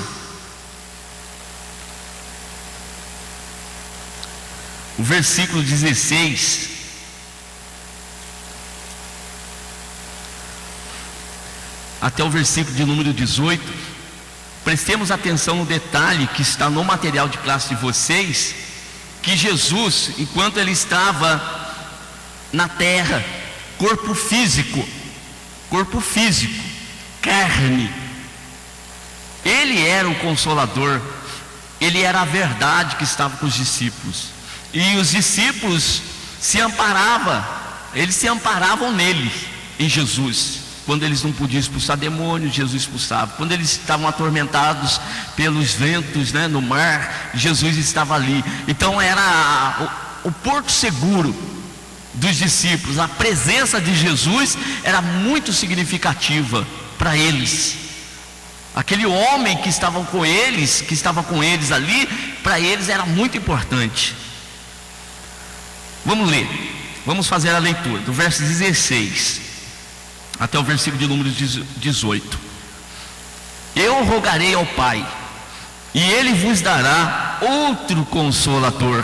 S2: o versículo 16, até o versículo de número 18, prestemos atenção no detalhe que está no material de classe de vocês, que Jesus, enquanto ele estava na terra, corpo físico, carne, ele era o Consolador, ele era a verdade que estava com os discípulos, e os discípulos eles se amparavam nele, em Jesus. Quando eles não podiam expulsar demônios, Jesus expulsava. Quando eles estavam atormentados pelos ventos, né, no mar, Jesus estava ali. Então era o porto seguro dos discípulos. A presença de Jesus era muito significativa para eles. Aquele homem que estava com eles ali, para eles era muito importante. Vamos ler, vamos fazer a leitura do verso 16 até o versículo de número 18. Eu rogarei ao Pai, e Ele vos dará outro Consolador,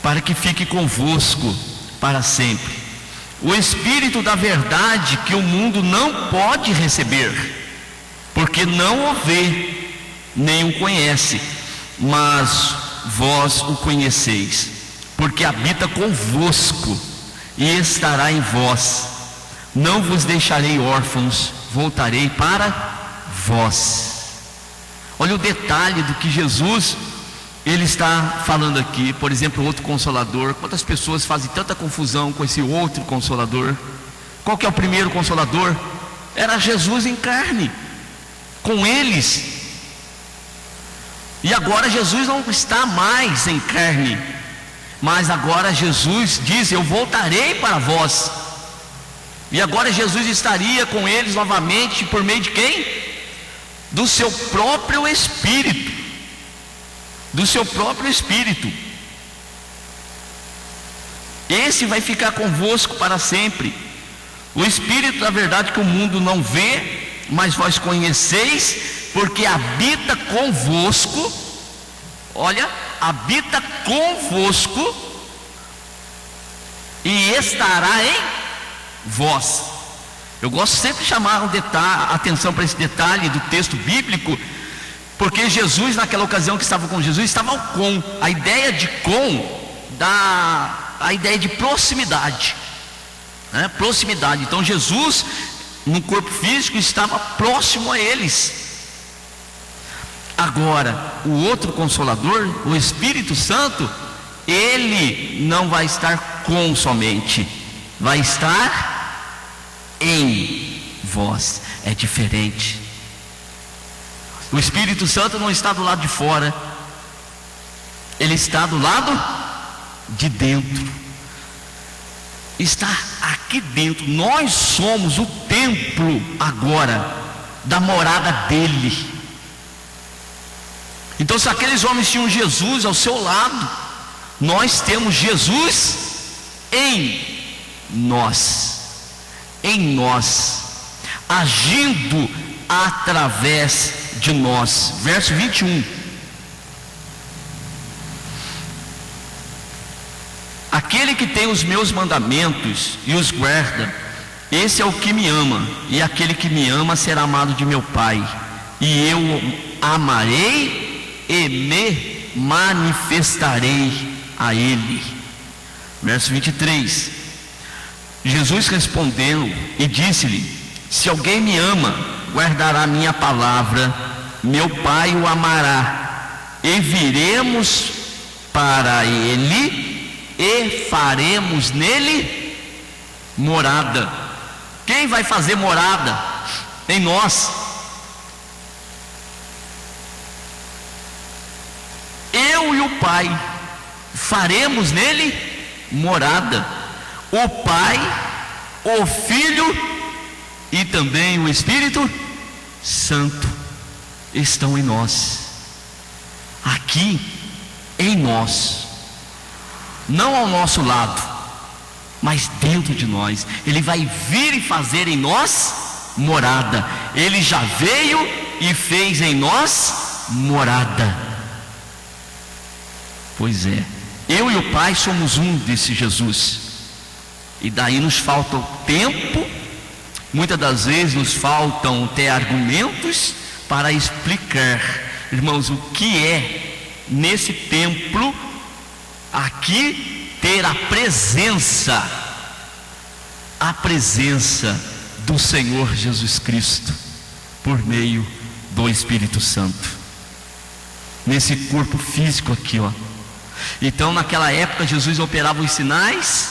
S2: para que fique convosco para sempre. O Espírito da verdade que o mundo não pode receber, porque não o vê, nem o conhece, mas vós o conheceis, porque habita convosco e estará em vós. Não vos deixarei órfãos, voltarei para vós. Olha o detalhe do que Jesus ele está falando aqui. Por exemplo, outro consolador. Quantas pessoas fazem tanta confusão com esse outro consolador? Qual que é o primeiro consolador? Era Jesus em carne, com eles. E agora Jesus não está mais em carne, mas agora Jesus diz: eu voltarei para vós. E agora Jesus estaria com eles novamente por meio de quem? Do seu próprio Espírito. Do seu próprio Espírito. Esse vai ficar convosco para sempre. O Espírito da verdade que o mundo não vê, mas vós conheceis, porque habita convosco. Olha, habita convosco e estará em vós. Eu gosto sempre de chamar a atenção para esse detalhe do texto bíblico, porque Jesus, naquela ocasião que estava com Jesus, estava com a ideia de a ideia de proximidade, né? Proximidade. Então Jesus, no corpo físico, estava próximo a eles. Agora, o outro Consolador, o Espírito Santo, ele não vai estar com somente, vai estar em vós. É diferente. O Espírito Santo não está do lado de fora, ele está do lado de dentro. Está aqui dentro. Nós somos o templo agora da morada dele. Então, se aqueles homens tinham Jesus ao seu lado, nós temos Jesus em nós, agindo através de nós. Verso 21. Aquele que tem os meus mandamentos e os guarda, esse é o que me ama, e aquele que me ama será amado de meu Pai, e eu amarei e me manifestarei a ele. Verso 23. Jesus respondeu e disse-lhe: se alguém me ama, guardará a minha palavra, meu Pai o amará, e viremos para ele e faremos nele morada. Quem vai fazer morada em nós? Eu e o Pai faremos nele morada. O Pai, o Filho e também o Espírito Santo estão em nós, aqui em nós, não ao nosso lado, mas dentro de nós. Ele vai vir e fazer em nós morada. Ele já veio e fez em nós morada. Pois é, eu e o Pai somos um desse Jesus. E daí nos falta o tempo, muitas das vezes nos faltam até argumentos para explicar, irmãos, o que é nesse templo aqui ter a presença do Senhor Jesus Cristo por meio do Espírito Santo nesse corpo físico aqui, ó. Então, naquela época, Jesus operava os sinais,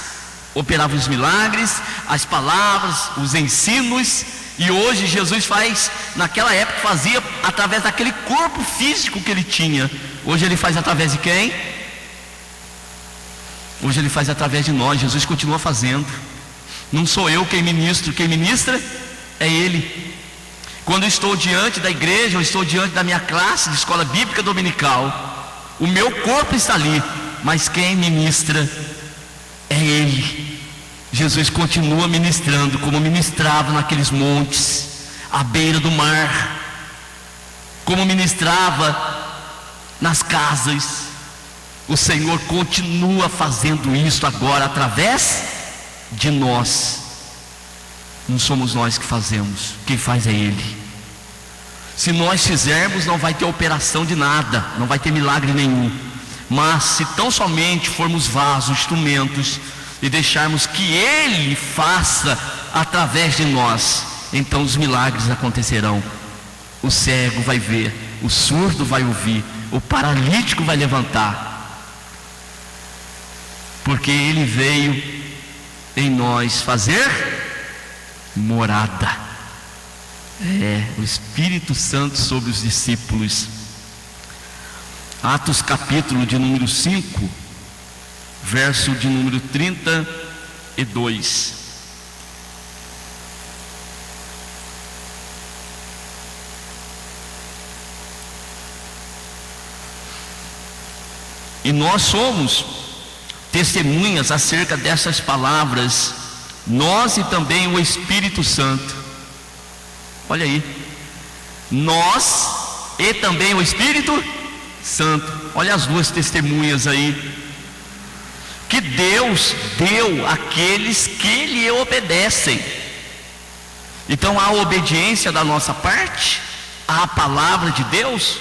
S2: operava os milagres, as palavras, os ensinos. E hoje Jesus faz, naquela época fazia através daquele corpo físico que ele tinha. Hoje ele faz através de quem? Hoje ele faz através de nós. Jesus continua fazendo. Não sou eu quem ministro, quem ministra é ele. Quando eu estou diante da igreja, eu estou diante da minha classe de escola bíblica dominical, o meu corpo está ali, mas quem ministra é ele. Jesus continua ministrando como ministrava naqueles montes, à beira do mar, como ministrava nas casas, o Senhor continua fazendo isso agora através de nós. Não somos nós que fazemos, quem faz é Ele. Se nós fizermos, não vai ter operação de nada, não vai ter milagre nenhum. Mas se tão somente formos vasos, instrumentos, e deixarmos que Ele faça através de nós, então os milagres acontecerão. O cego vai ver, o surdo vai ouvir, o paralítico vai levantar, porque Ele veio em nós fazer morada. O Espírito Santo sobre os discípulos. Atos capítulo de número 5, verso de número 32. E nós somos testemunhas acerca dessas palavras, nós e também o Espírito Santo. Olha aí, nós e também o Espírito Santo. Olha as duas testemunhas aí, que Deus deu àqueles que lhe obedecem. Então há obediência da nossa parte à palavra de Deus.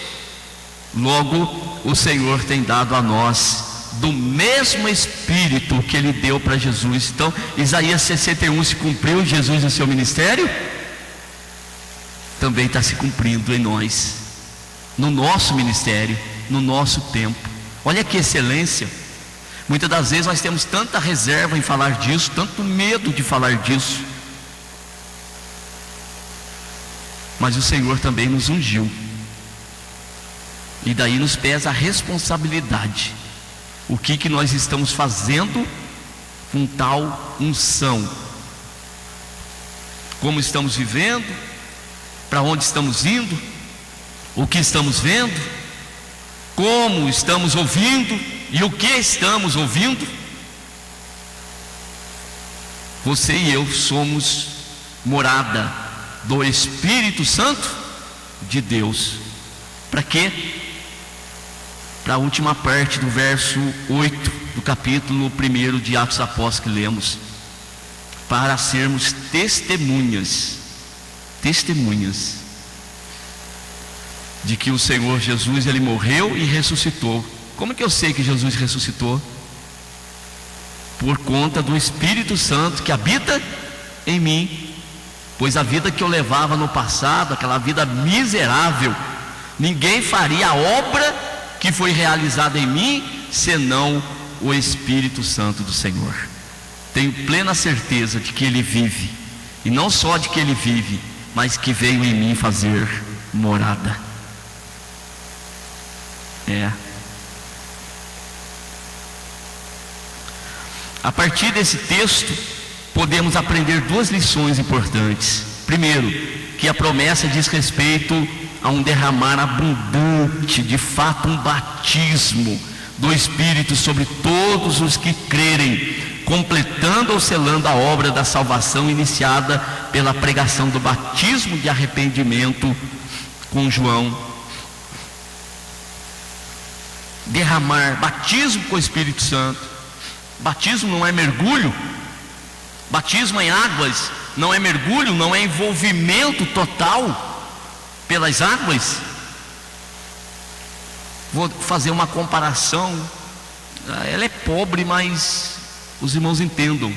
S2: Logo o Senhor tem dado a nós do mesmo Espírito que Ele deu para Jesus. Então Isaías 61 se cumpriu em Jesus no seu ministério, também está se cumprindo em nós, no nosso ministério, no nosso tempo. Olha que excelência. Muitas das vezes nós temos tanta reserva em falar disso, tanto medo de falar disso, mas o Senhor também nos ungiu, e daí nos pesa a responsabilidade. O que nós estamos fazendo com tal unção? Como estamos vivendo? Para onde estamos indo? O que estamos vendo? Como estamos ouvindo? E o que estamos ouvindo? Você e eu somos morada do Espírito Santo de Deus. Para quê? Para a última parte do verso 8 do capítulo 1 de Atos dos Apóstolos que lemos. Para sermos testemunhas de que o Senhor Jesus, Ele morreu e ressuscitou. Como que eu sei que Jesus ressuscitou? Por conta do Espírito Santo que habita em mim. Pois a vida que eu levava no passado, aquela vida miserável, ninguém faria a obra que foi realizada em mim, senão o Espírito Santo do Senhor. Tenho plena certeza de que Ele vive, e não só de que Ele vive, mas que veio em mim fazer morada. A partir desse texto, podemos aprender duas lições importantes. Primeiro, que a promessa diz respeito a um derramar abundante, de fato um batismo do Espírito sobre todos os que crerem, completando ou selando a obra da salvação iniciada pela pregação do batismo de arrependimento com João. Derramar, batismo com o Espírito Santo. Batismo não é mergulho, batismo em águas não é mergulho, não é envolvimento total pelas águas. Vou fazer uma comparação, ela é pobre, mas os irmãos entendam.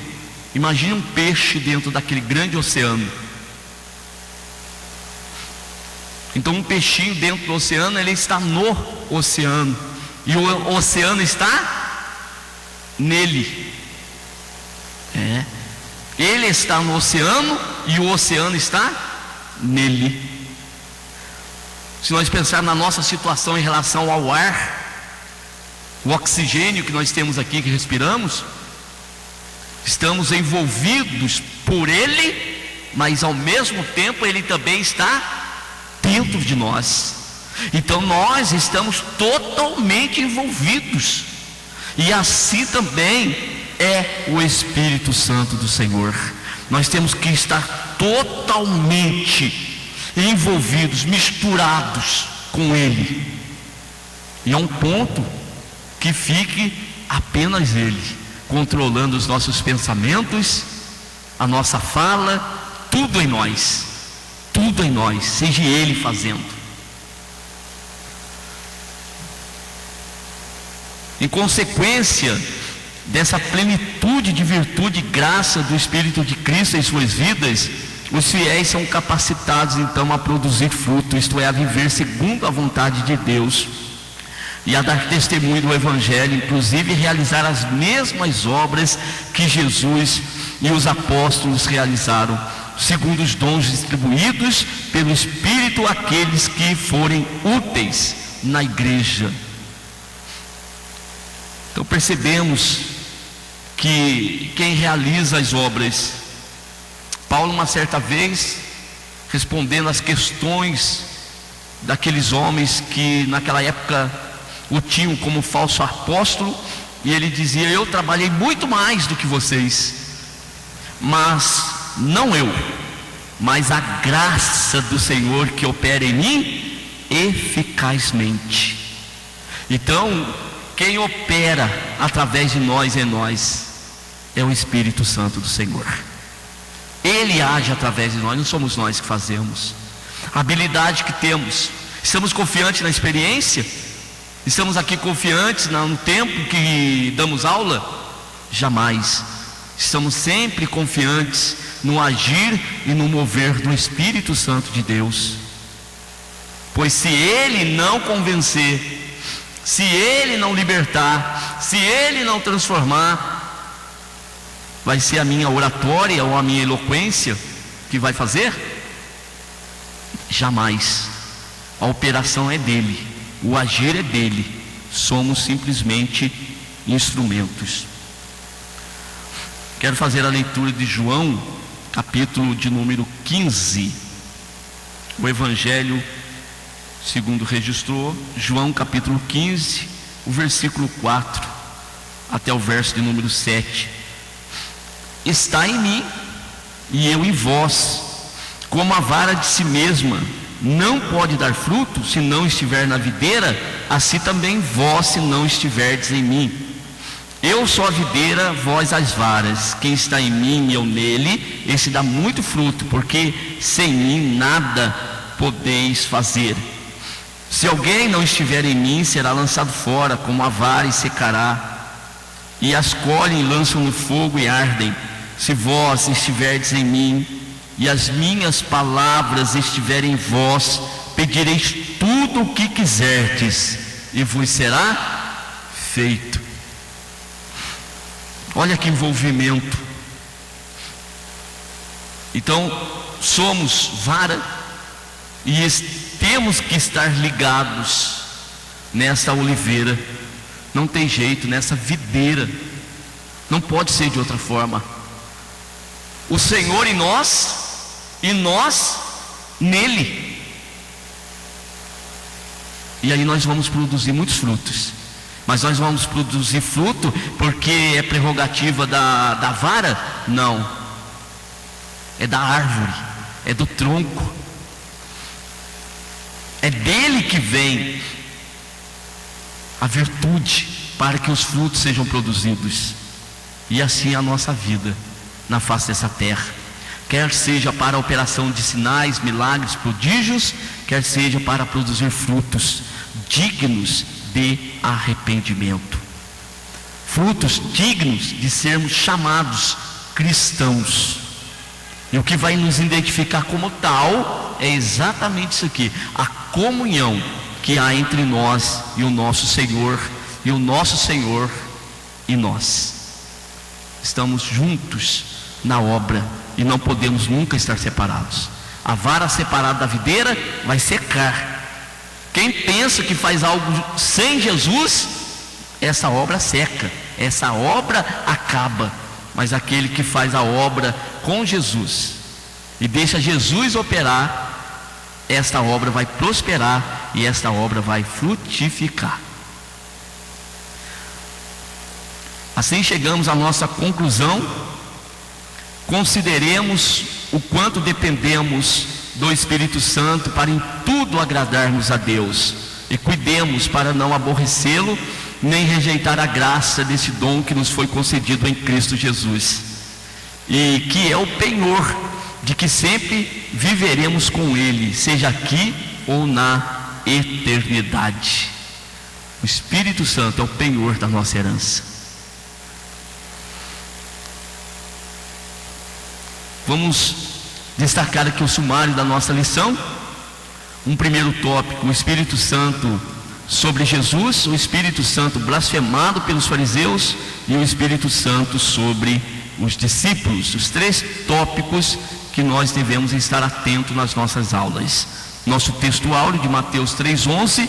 S2: Imagine um peixe dentro daquele grande oceano. Então um peixinho dentro do oceano, ele está no oceano, e o oceano está nele. Ele está no oceano e o oceano está nele. Se nós pensarmos na nossa situação em relação ao ar, o oxigênio que nós temos aqui, que respiramos, estamos envolvidos por ele, mas ao mesmo tempo ele também está dentro de nós. Então nós estamos totalmente envolvidos, e assim também é o Espírito Santo do Senhor. Nós temos que estar totalmente envolvidos, misturados com Ele. E há um ponto que fique apenas Ele, controlando os nossos pensamentos, a nossa fala, tudo em nós, seja Ele fazendo. Em consequência dessa plenitude de virtude e graça do Espírito de Cristo em suas vidas, os fiéis são capacitados então a produzir fruto, isto é, a viver segundo a vontade de Deus, e a dar testemunho do Evangelho, inclusive realizar as mesmas obras que Jesus e os apóstolos realizaram, segundo os dons distribuídos pelo Espírito àqueles que forem úteis na igreja. Então percebemos que quem realiza as obras, Paulo uma certa vez, respondendo às questões daqueles homens que naquela época o tinham como falso apóstolo, e ele dizia: eu trabalhei muito mais do que vocês, mas não eu, mas a graça do Senhor que opera em mim eficazmente. Então, quem opera através de nós em nós é o Espírito Santo do Senhor. Ele age através de nós, não somos nós que fazemos. A habilidade que temos, estamos confiantes na experiência? Estamos aqui confiantes no tempo que damos aula? Jamais. Estamos sempre confiantes no agir e no mover do Espírito Santo de Deus. Pois se Ele não convencer, se Ele não libertar, se Ele não transformar, vai ser a minha oratória ou a minha eloquência que vai fazer? Jamais. A operação é dele, o agir é dele, somos simplesmente instrumentos. Quero fazer a leitura de João, capítulo de número 15, o Evangelho segundo registrou, João capítulo 15, o versículo 4 até o verso de número 7. Está em mim e eu em vós, como a vara de si mesma não pode dar fruto se não estiver na videira, assim também vós, se não estiverdes em mim. Eu sou a videira, vós as varas. Quem está em mim e eu nele, esse dá muito fruto, porque sem mim nada podeis fazer. Se alguém não estiver em mim, será lançado fora como a vara e secará, e as colhem e lançam no fogo e ardem. Se vós estiverdes em mim e as minhas palavras estiverem em vós, pedireis tudo o que quiserdes e vos será feito. Olha que envolvimento. Então somos vara e temos que estar ligados nessa oliveira, não tem jeito, nessa videira, não pode ser de outra forma. O Senhor em nós e nós nele, e aí nós vamos produzir muitos frutos. Mas nós vamos produzir fruto porque é prerrogativa da vara? Não, é da árvore, é do tronco, é dele que vem a virtude para que os frutos sejam produzidos. E assim a nossa vida na face dessa terra, quer seja para a operação de sinais, milagres, prodígios, quer seja para produzir frutos dignos de arrependimento, frutos dignos de sermos chamados cristãos. E o que vai nos identificar como tal é exatamente isso aqui: a comunhão que há entre nós e o nosso Senhor, e o nosso Senhor e nós. Estamos juntos na obra e não podemos nunca estar separados. A vara separada da videira vai secar. Quem pensa que faz algo sem Jesus, essa obra seca, essa obra acaba. Mas aquele que faz a obra com Jesus e deixa Jesus operar, esta obra vai prosperar e esta obra vai frutificar. Assim chegamos à nossa conclusão. Consideremos o quanto dependemos do Espírito Santo para em tudo agradarmos a Deus, e cuidemos para não aborrecê-lo nem rejeitar a graça desse dom que nos foi concedido em Cristo Jesus, e que é o penhor de que sempre viveremos com Ele, seja aqui ou na eternidade. O Espírito Santo é o penhor da nossa herança. Vamos destacar aqui o sumário da nossa lição. Um primeiro tópico: o Espírito Santo sobre Jesus, o Espírito Santo blasfemado pelos fariseus e o Espírito Santo sobre os discípulos. Os três tópicos que nós devemos estar atentos nas nossas aulas. Nosso texto áureo de Mateus 3,11: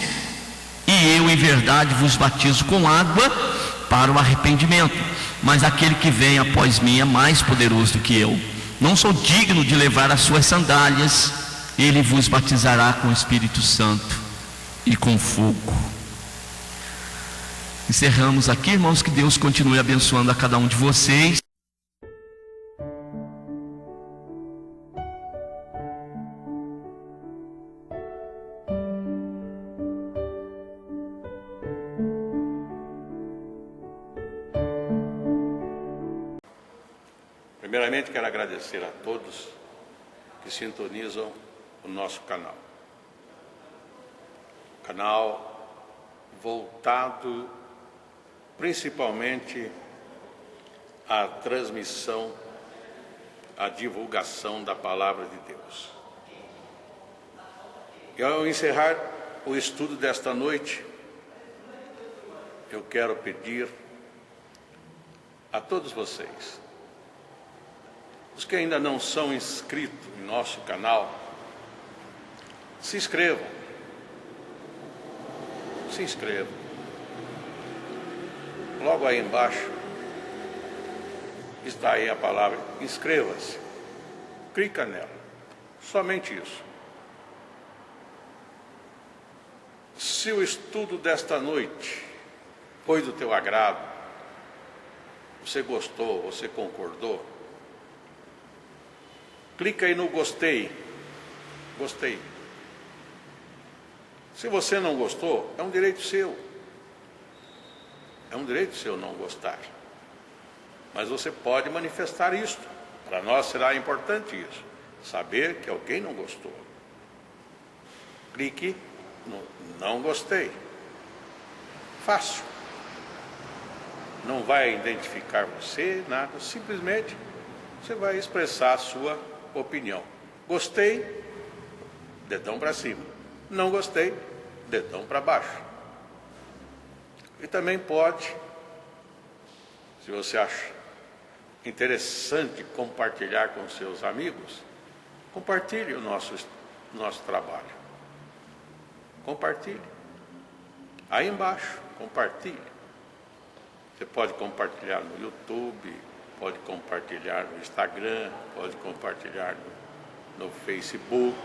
S2: e eu em verdade vos batizo com água para o arrependimento, mas aquele que vem após mim é mais poderoso do que eu. Não sou digno de levar as suas sandálias. Ele vos batizará com o Espírito Santo e com fogo. Encerramos aqui, irmãos. Que Deus continue abençoando a cada um de vocês.
S1: Primeiramente, quero agradecer a todos que sintonizam o nosso canal. Canal voltado principalmente à transmissão, à divulgação da Palavra de Deus. E ao encerrar o estudo desta noite, eu quero pedir a todos vocês, os que ainda não são inscritos em nosso canal, se inscrevam. Se inscrevam. Logo aí embaixo está aí a palavra inscreva-se. Clica nela. Somente isso. Se o estudo desta noite foi do teu agrado, você gostou, você concordou, clica aí no gostei. Gostei. Se você não gostou, é um direito seu. É um direito seu não gostar. Mas você pode manifestar isto. Para nós será importante isso. Saber que alguém não gostou. Clique no não gostei. Fácil. Não vai identificar você, nada. Simplesmente você vai expressar a sua opinião. Gostei, dedão para cima. Não gostei, dedão para baixo. E também pode, se você acha interessante compartilhar com seus amigos, compartilhe o nosso trabalho. Compartilhe. Aí embaixo, compartilhe. Você pode compartilhar no YouTube, pode compartilhar no Instagram, pode compartilhar no Facebook,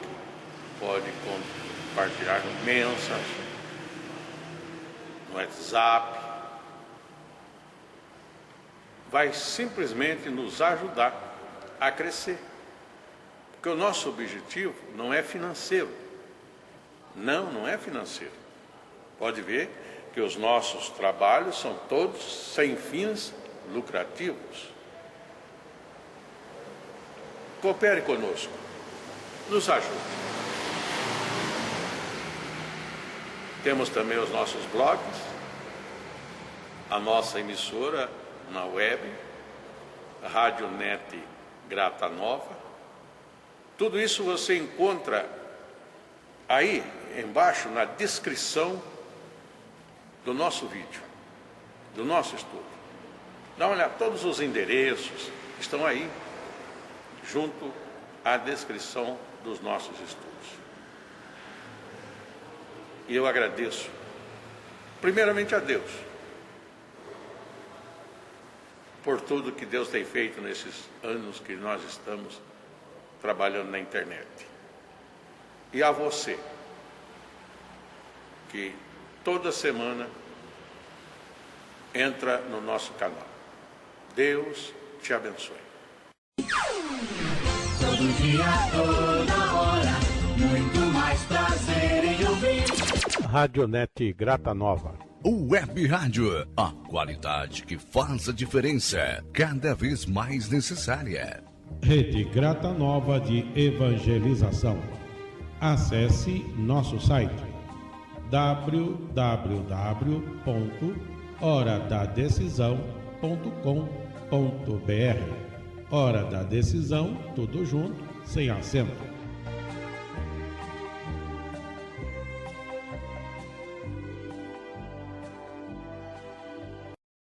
S1: pode compartilhar no Messenger, no WhatsApp. Vai simplesmente nos ajudar a crescer. Porque o nosso objetivo não é financeiro. Não é financeiro. Pode ver que os nossos trabalhos são todos sem fins lucrativos. Coopere conosco. Nos ajude. Temos também os nossos blogs, a nossa emissora na web, a Rádio Net Grata Nova. Tudo isso você encontra aí embaixo na descrição do nosso vídeo, do nosso estudo. Dá uma olhada, todos os endereços estão aí, junto à descrição dos nossos estudos. E eu agradeço, primeiramente a Deus, por tudo que Deus tem feito nesses anos que nós estamos trabalhando na internet. E a você, que toda semana entra no nosso canal. Deus te abençoe.
S3: Todo dia, toda hora, muito mais prazer em ouvir.
S1: Rádio Net Grata Nova.
S4: Web Rádio, a qualidade que faz a diferença, cada vez mais necessária.
S5: Rede Grata Nova de Evangelização. Acesse nosso site www.horadadecisão.com.br. Hora da Decisão, tudo junto, sem acento.